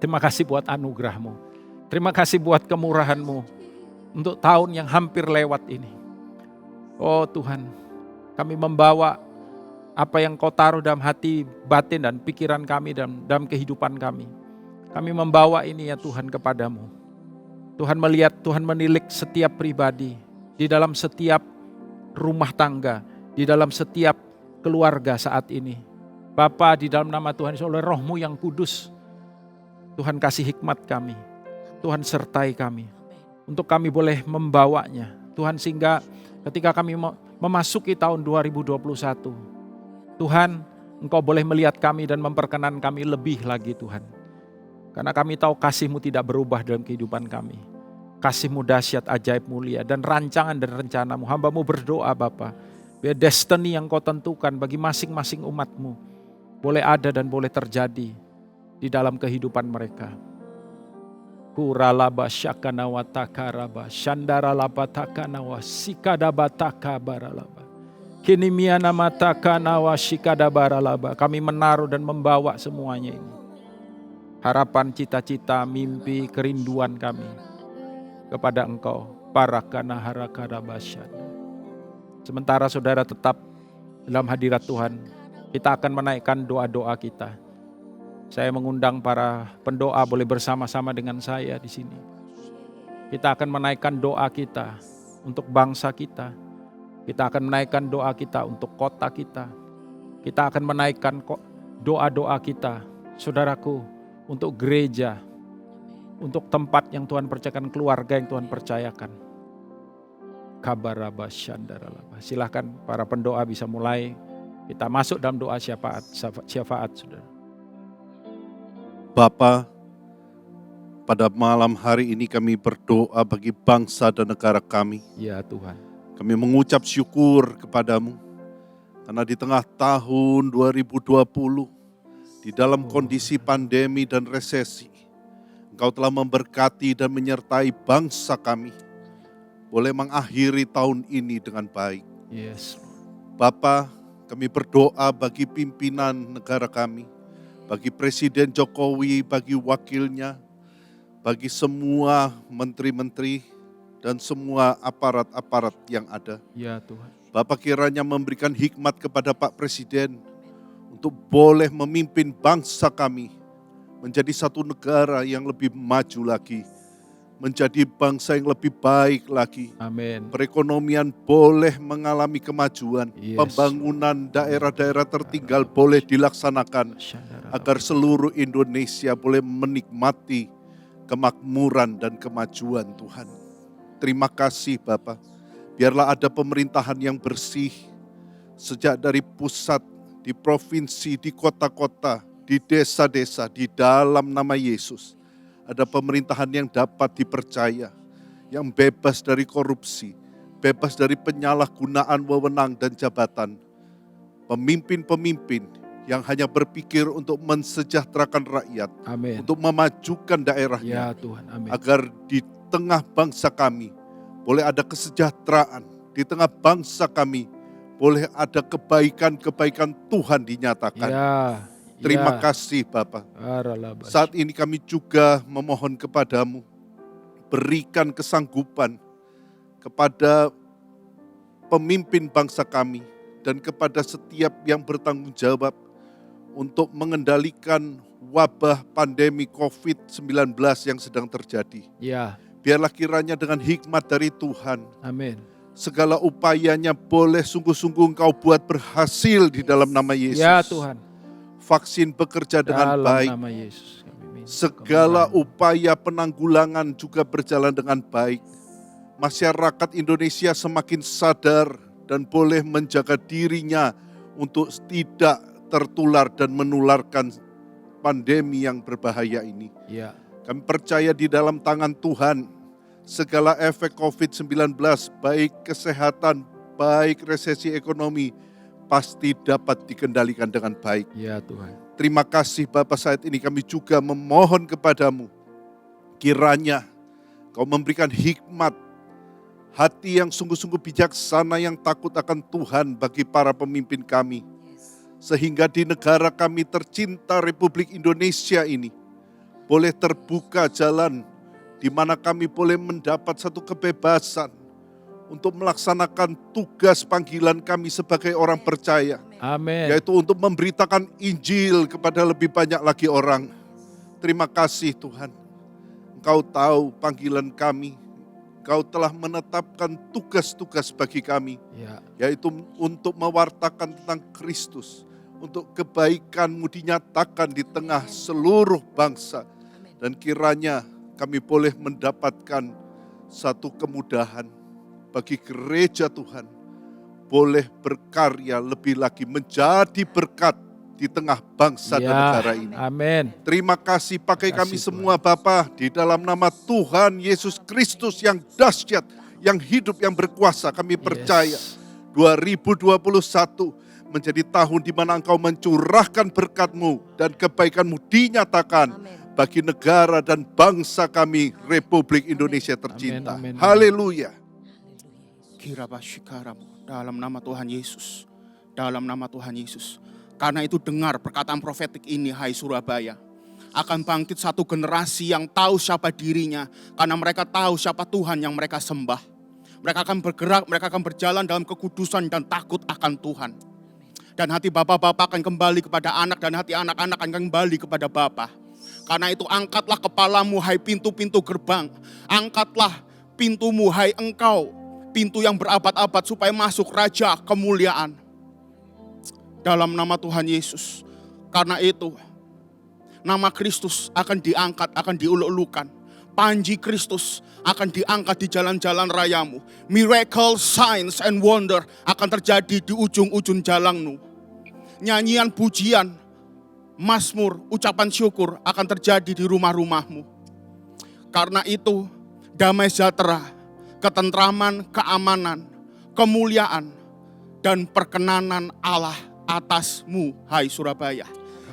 Terima kasih buat anugerah-Mu. Terima kasih buat kemurahan-Mu untuk tahun yang hampir lewat ini. Oh Tuhan, kami membawa apa yang Kau taruh dalam hati, batin, dan pikiran kami dalam kehidupan kami. Kami membawa ini ya Tuhan kepadamu. Tuhan melihat, Tuhan menilik setiap pribadi, di dalam setiap rumah tangga, di dalam setiap keluarga saat ini. Bapa, di dalam nama Tuhan Yesus, oleh Roh-Mu yang kudus, Tuhan kasih hikmat kami. Tuhan sertai kami, untuk kami boleh membawanya. Tuhan, sehingga ketika kami memasuki tahun 2021, Tuhan, Engkau boleh melihat kami dan memperkenan kami lebih lagi Tuhan. Karena kami tahu kasih-Mu tidak berubah dalam kehidupan kami. Kasih-Mu dahsyat, ajaib, mulia, dan rancangan dan rencana-Mu. Hamba-Mu berdoa Bapa, biar destiny yang Kau tentukan bagi masing-masing umat-Mu boleh ada dan boleh terjadi di dalam kehidupan mereka. Kuralaba syakanawa takaraba, shandaralaba takanawa, sikadaba takabaralaba. Kinimiana matakanawa shikadabaralaba. Kami menaruh dan membawa semuanya ini. Harapan, cita-cita, mimpi, kerinduan kami kepada Engkau. Parakana harakadabasyana. Sementara saudara tetap dalam hadirat Tuhan, kita akan menaikkan doa-doa kita. Saya mengundang para pendoa boleh bersama-sama dengan saya di sini. Kita akan menaikkan doa kita untuk bangsa kita. Kita akan menaikkan doa kita untuk kota kita. Kita akan menaikkan doa-doa kita, saudaraku, untuk gereja, untuk tempat yang Tuhan percayakan, keluarga yang Tuhan percayakan. Kabaraba syandaralaba. Silakan para pendoa bisa mulai. Kita masuk dalam doa syafaat, saudara. Bapa, pada malam hari ini kami berdoa bagi bangsa dan negara kami. Ya Tuhan. Kami mengucap syukur kepadamu, karena di tengah tahun 2020, di dalam kondisi pandemi dan resesi, Engkau telah memberkati dan menyertai bangsa kami, boleh mengakhiri tahun ini dengan baik. Yes. Bapa, kami berdoa bagi pimpinan negara kami, bagi Presiden Jokowi, bagi wakilnya, bagi semua menteri-menteri, dan semua aparat-aparat yang ada. Ya Tuhan. Bapak kiranya memberikan hikmat kepada Pak Presiden untuk boleh memimpin bangsa kami menjadi satu negara yang lebih maju lagi, menjadi bangsa yang lebih baik lagi. Amin. Perekonomian boleh mengalami kemajuan, Yes. pembangunan daerah-daerah tertinggal boleh dilaksanakan, agar seluruh Indonesia boleh menikmati kemakmuran dan kemajuan Tuhan. Terima kasih Bapa, biarlah ada pemerintahan yang bersih, sejak dari pusat, di provinsi, di kota-kota, di desa-desa, di dalam nama Yesus. Ada pemerintahan yang dapat dipercaya, yang bebas dari korupsi, bebas dari penyalahgunaan wewenang dan jabatan. Pemimpin-pemimpin yang hanya berpikir untuk mensejahterakan rakyat, Amin. untuk memajukan daerahnya, Ya Tuhan, amin. agar di tengah bangsa kami boleh ada kesejahteraan, di tengah bangsa kami boleh ada kebaikan-kebaikan Tuhan dinyatakan. Terima kasih Bapa. Saat ini kami juga memohon kepadamu berikan kesanggupan kepada pemimpin bangsa kami dan kepada setiap yang bertanggung jawab untuk mengendalikan wabah pandemi COVID-19 yang sedang terjadi. Ya, Biarlah kiranya dengan hikmat dari Tuhan, amin. segala upayanya boleh sungguh-sungguh Engkau buat berhasil di dalam nama Yesus. Ya Tuhan, Vaksin bekerja dengan dalam baik. nama Yesus. Kami minta Segala kemurahan. upaya penanggulangan juga berjalan dengan baik. Masyarakat Indonesia semakin sadar dan boleh menjaga dirinya untuk tidak tertular dan menularkan pandemi yang berbahaya ini. Ya, Kami percaya di dalam tangan Tuhan, segala efek COVID-19, baik kesehatan, baik resesi ekonomi, pasti dapat dikendalikan dengan baik. ya Tuhan. Terima kasih Bapa, saat ini kami juga memohon kepadamu, kiranya Kau memberikan hikmat, hati yang sungguh-sungguh bijaksana yang takut akan Tuhan bagi para pemimpin kami. Sehingga di negara kami tercinta Republik Indonesia ini, boleh terbuka jalan di mana kami boleh mendapat satu kebebasan untuk melaksanakan tugas panggilan kami sebagai orang percaya. Amin. Yaitu untuk memberitakan Injil kepada lebih banyak lagi orang. Terima kasih Tuhan. Engkau tahu panggilan kami. Engkau telah menetapkan tugas-tugas bagi kami. Ya, Yaitu untuk mewartakan tentang Kristus. Untuk kebaikan-Mu dinyatakan di tengah seluruh bangsa. Dan kiranya kami boleh mendapatkan satu kemudahan bagi gereja Tuhan. Boleh berkarya lebih lagi menjadi berkat di tengah bangsa dan negara ini. amin. Terima kasih pakai Terima kami kasih, semua Bapa di dalam nama Tuhan Yesus Kristus yang dahsyat, yang hidup, yang berkuasa. Kami percaya 2021 menjadi tahun di mana Engkau mencurahkan berkat-Mu dan kebaikan-Mu dinyatakan bagi negara dan bangsa kami, Republik Indonesia tercinta. Amin, amin. Haleluya. Kirabashikaramu, dalam nama Tuhan Yesus, dalam nama Tuhan Yesus. Karena itu dengar perkataan profetik ini, hai Surabaya. Akan bangkit satu generasi yang tahu siapa dirinya, karena mereka tahu siapa Tuhan yang mereka sembah. Mereka akan bergerak, mereka akan berjalan dalam kekudusan dan takut akan Tuhan. Dan hati bapak-bapak akan kembali kepada anak, dan hati anak-anak akan kembali kepada Bapa. Karena itu angkatlah kepalamu, hai pintu-pintu gerbang. Angkatlah pintumu, hai engkau, pintu yang berabad-abad, supaya masuk Raja kemuliaan. Dalam nama Tuhan Yesus. Karena itu, nama Kristus akan diangkat, akan diuluk-ulukan. Panji Kristus akan diangkat di jalan-jalan rayamu. Miracle, signs, and wonder akan terjadi di ujung-ujung jalanmu. Nyanyian pujian, mazmur, ucapan syukur akan terjadi di rumah-rumahmu. Karena itu, damai sejahtera, ketentraman, keamanan, kemuliaan, dan perkenanan Allah atasmu, hai Surabaya.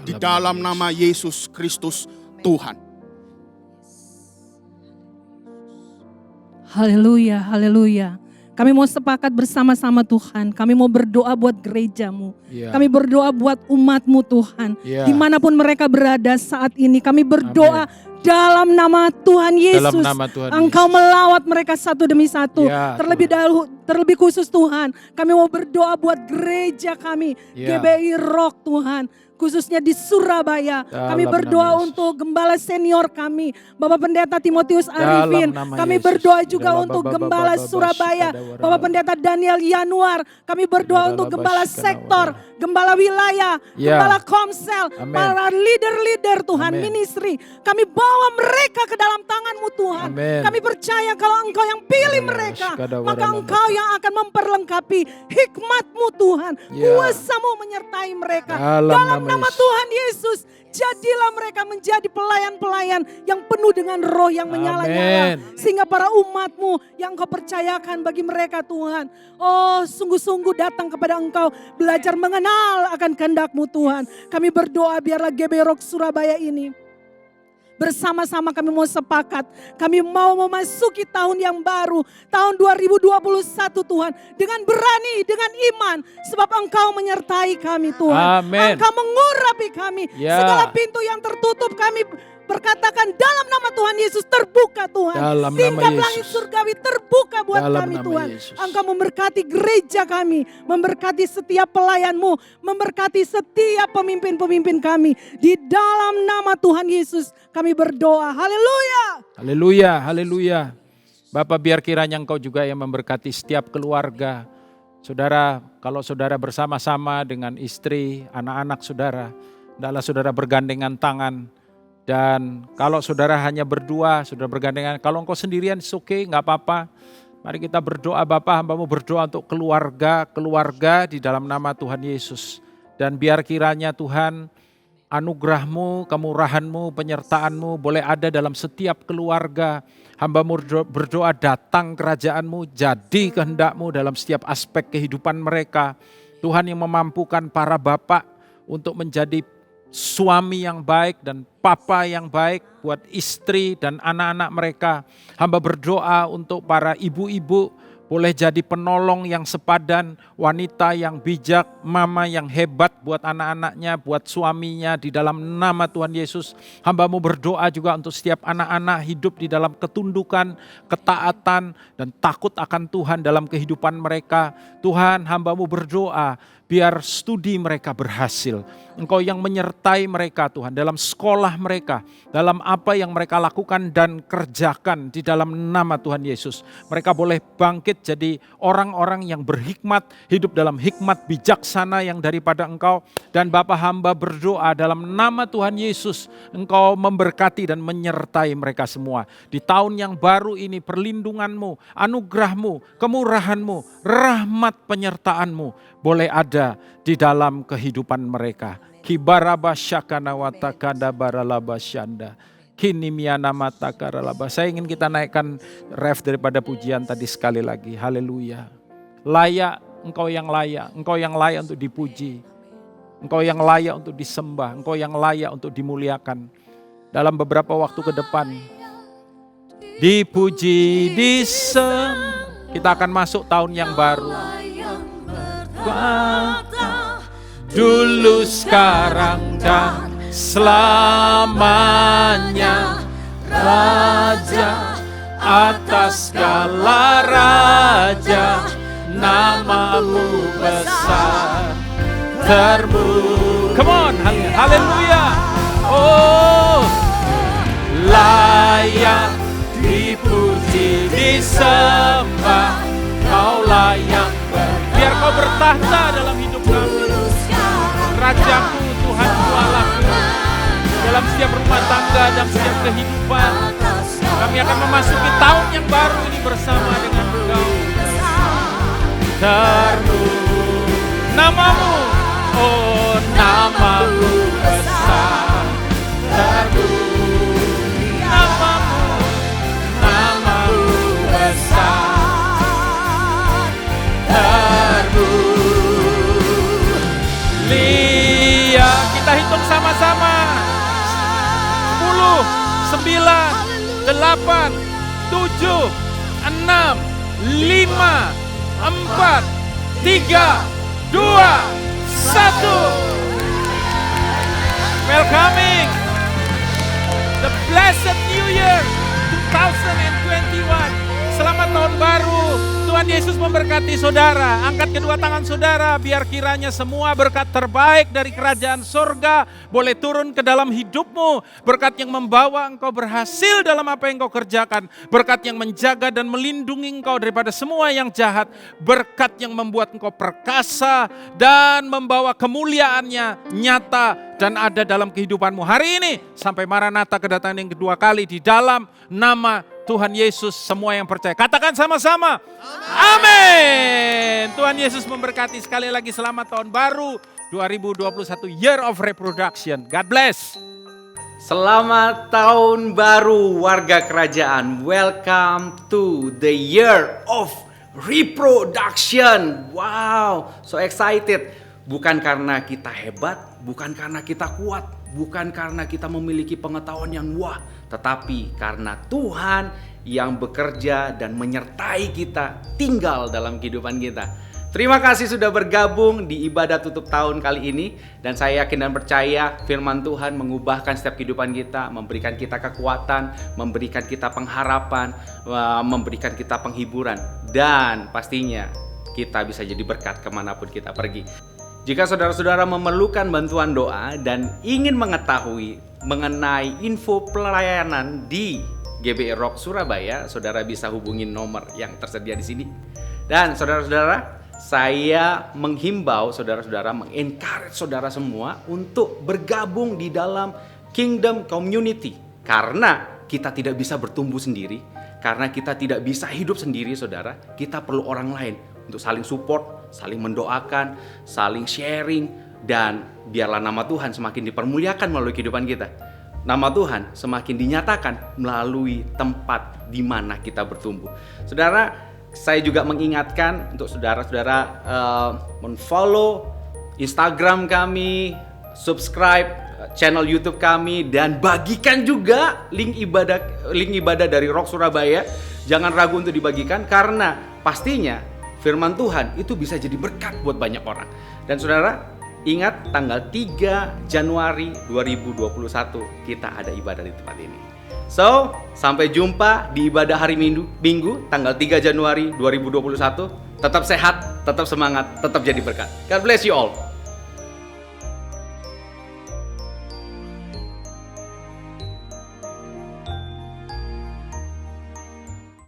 Di dalam nama Yesus Kristus Tuhan. Haleluya, haleluya. Kami mau sepakat bersama-sama Tuhan. Kami mau berdoa buat gerejamu. Ya. Kami berdoa buat umatmu Tuhan. Ya. Dimanapun mereka berada saat ini. Kami berdoa dalam nama Tuhan Yesus. Dalam nama Tuhan Engkau Yesus. melawat mereka satu demi satu. Ya, Terlebih khusus Tuhan. Kami mau berdoa buat gereja kami. Ya. GBI Rock Tuhan. Khususnya di Surabaya. Kami Dalam berdoa nama Yesus. untuk gembala senior kami. Bapak Pendeta Timotius Dalam Arifin. nama Kami Yesus. berdoa juga Dalam untuk Baba, gembala Baba, Surabaya. Shikada, Bapak Pendeta Daniel Yanuar. Kami berdoa Shikada, untuk Baba, gembala Shikada, sektor, Baba. gembala wilayah, Ya. gembala komsel, Amin. para leader-leader Tuhan, Amin. ministry. Kami bawa mereka ke dalam tangan-Mu Tuhan. Amin. Kami percaya kalau Engkau yang pilih mereka, Shikada, maka Baba. Engkau yang akan memperlengkapi hikmat-Mu Tuhan. Ya. Kuasa-Mu menyertai mereka. Dalam nama Yesus. Tuhan Yesus, jadilah mereka menjadi pelayan-pelayan yang penuh dengan roh yang menyala-nyala. Amin. Sehingga para umat-Mu yang Kau percayakan bagi mereka Tuhan. Oh, sungguh-sungguh datang kepada Engkau, belajar mengenal akan kehendak-Mu Tuhan. Kami berdoa biarlah GBI Rock Surabaya ini bersama-sama kami mau sepakat. Kami mau memasuki tahun yang baru. Tahun 2021 Tuhan. Dengan berani, dengan iman. Sebab Engkau menyertai kami Tuhan. Amin. Engkau mengurapi kami. Ya. Segala pintu yang tertutup kami Berkatakan dalam nama Tuhan Yesus terbuka Tuhan. Dalam nama Tingkap Yesus. langit surgawi terbuka buat Dalam kami nama Tuhan. Yesus. Engkau memberkati gereja kami. Memberkati setiap pelayan-Mu. Memberkati setiap pemimpin-pemimpin kami. Di dalam nama Tuhan Yesus kami berdoa. Haleluya. Haleluya, haleluya. Bapak, biar kiranya Engkau juga yang memberkati setiap keluarga. Saudara, kalau saudara bersama-sama dengan istri, anak-anak saudara, hendaklah saudara bergandengan tangan. Dan kalau saudara hanya berdua, saudara bergandengan. Kalau engkau sendirian, it's okay, gak apa-apa. Mari kita berdoa, Bapa, hamba-Mu berdoa untuk keluarga di dalam nama Tuhan Yesus. Dan biar kiranya Tuhan, anugerah-Mu, kemurahan-Mu, penyertaan-Mu boleh ada dalam setiap keluarga. Hamba-Mu berdoa, datang kerajaan-Mu, jadi kehendak-Mu dalam setiap aspek kehidupan mereka. Tuhan yang memampukan para bapak untuk menjadi suami yang baik dan papa yang baik buat istri dan anak-anak mereka. Hamba berdoa untuk para ibu-ibu, boleh jadi penolong yang sepadan, wanita yang bijak, mama yang hebat buat anak-anaknya, buat suaminya di dalam nama Tuhan Yesus. Hamba-Mu berdoa juga untuk setiap anak-anak hidup di dalam ketundukan, ketaatan, dan takut akan Tuhan dalam kehidupan mereka. Tuhan, hamba-Mu berdoa biar studi mereka berhasil. Engkau yang menyertai mereka Tuhan dalam sekolah mereka, dalam apa yang mereka lakukan dan kerjakan di dalam nama Tuhan Yesus. Mereka boleh bangkit jadi orang-orang yang berhikmat, hidup dalam hikmat bijaksana yang daripada Engkau. Dan Bapa, hamba berdoa dalam nama Tuhan Yesus, Engkau memberkati dan menyertai mereka semua. Di tahun yang baru ini perlindungan-Mu, anugerah-Mu, kemurahan-Mu, rahmat penyertaan-Mu boleh ada di dalam kehidupan mereka. Kibarabasyakanawatakadaralabasyanda. Kinimiana mata karalaba. Saya ingin kita naikkan ref daripada pujian tadi sekali lagi. Haleluya. Layak, Engkau yang layak. Engkau yang layak untuk dipuji. Engkau yang layak untuk disembah. Engkau yang layak untuk dimuliakan. Dalam beberapa waktu ke depan. Dipuji, disembah. Kita akan masuk tahun yang baru. Dulu, sekarang, dan selamanya, Raja atas segala raja, nama-Mu besar terpuji. Come on, haleluya. Oh, layak dipuji, disembah, Kau layak. Biar Kau bertahta dalam hidup kami. Rajaku, Tuhanku, Allahku. Dalam setiap rumah tangga, dalam setiap kehidupan. Kami akan memasuki tahun yang baru ini bersama dengan Engkau. Terpuji nama-Mu, oh nama-Mu besar. Terpuji nama-Mu, nama-Mu besar. Kita hitung sama-sama. 10, 9, 8, 7, 6, 5, 4, 3, 2, 1. Welcoming the blessed New Year 2021. Selamat tahun baru. Tuhan Yesus memberkati saudara. Angkat kedua tangan saudara, biar kiranya semua berkat terbaik dari kerajaan sorga boleh turun ke dalam hidupmu. Berkat yang membawa engkau berhasil dalam apa yang engkau kerjakan. Berkat yang menjaga dan melindungi engkau daripada semua yang jahat. Berkat yang membuat engkau perkasa dan membawa kemuliaannya nyata dan ada dalam kehidupanmu hari ini. Sampai Maranatha kedatangan yang kedua kali di dalam nama Tuhan Yesus, semua yang percaya. Katakan sama-sama. Amin. Tuhan Yesus memberkati. Sekali lagi selamat tahun baru 2021, Year of Reproduction. God bless. Selamat tahun baru warga kerajaan. Welcome to the Year of Reproduction. Wow, so excited. Bukan karena kita hebat, bukan karena kita kuat, bukan karena kita memiliki pengetahuan yang wah, tetapi karena Tuhan yang bekerja dan menyertai kita tinggal dalam kehidupan kita. Terima kasih sudah bergabung di ibadah tutup tahun kali ini. Dan saya yakin dan percaya firman Tuhan mengubahkan setiap kehidupan kita, memberikan kita kekuatan, memberikan kita pengharapan, memberikan kita penghiburan. Dan pastinya kita bisa jadi berkat kemanapun kita pergi. Jika saudara-saudara memerlukan bantuan doa dan ingin mengetahui mengenai info pelayanan di GBI Rock Surabaya, saudara bisa hubungi nomor yang tersedia di sini. Dan saudara-saudara, saya menghimbau saudara-saudara, mengencourage saudara semua untuk bergabung di dalam Kingdom Community. Karena kita tidak bisa bertumbuh sendiri, karena kita tidak bisa hidup sendiri saudara, kita perlu orang lain untuk saling support, saling mendoakan, saling sharing, dan biarlah nama Tuhan semakin dipermuliakan melalui kehidupan kita. Nama Tuhan semakin dinyatakan melalui tempat di mana kita bertumbuh. Saudara, saya juga mengingatkan untuk saudara-saudara men-follow Instagram kami, subscribe channel YouTube kami, dan bagikan juga link ibadah dari Rock Surabaya. Jangan ragu untuk dibagikan karena pastinya firman Tuhan itu bisa jadi berkat buat banyak orang. Dan saudara, ingat tanggal 3 Januari 2021 kita ada ibadah di tempat ini. So, sampai jumpa di ibadah hari Minggu tanggal 3 Januari 2021. Tetap sehat, tetap semangat, tetap jadi berkat. God bless you all.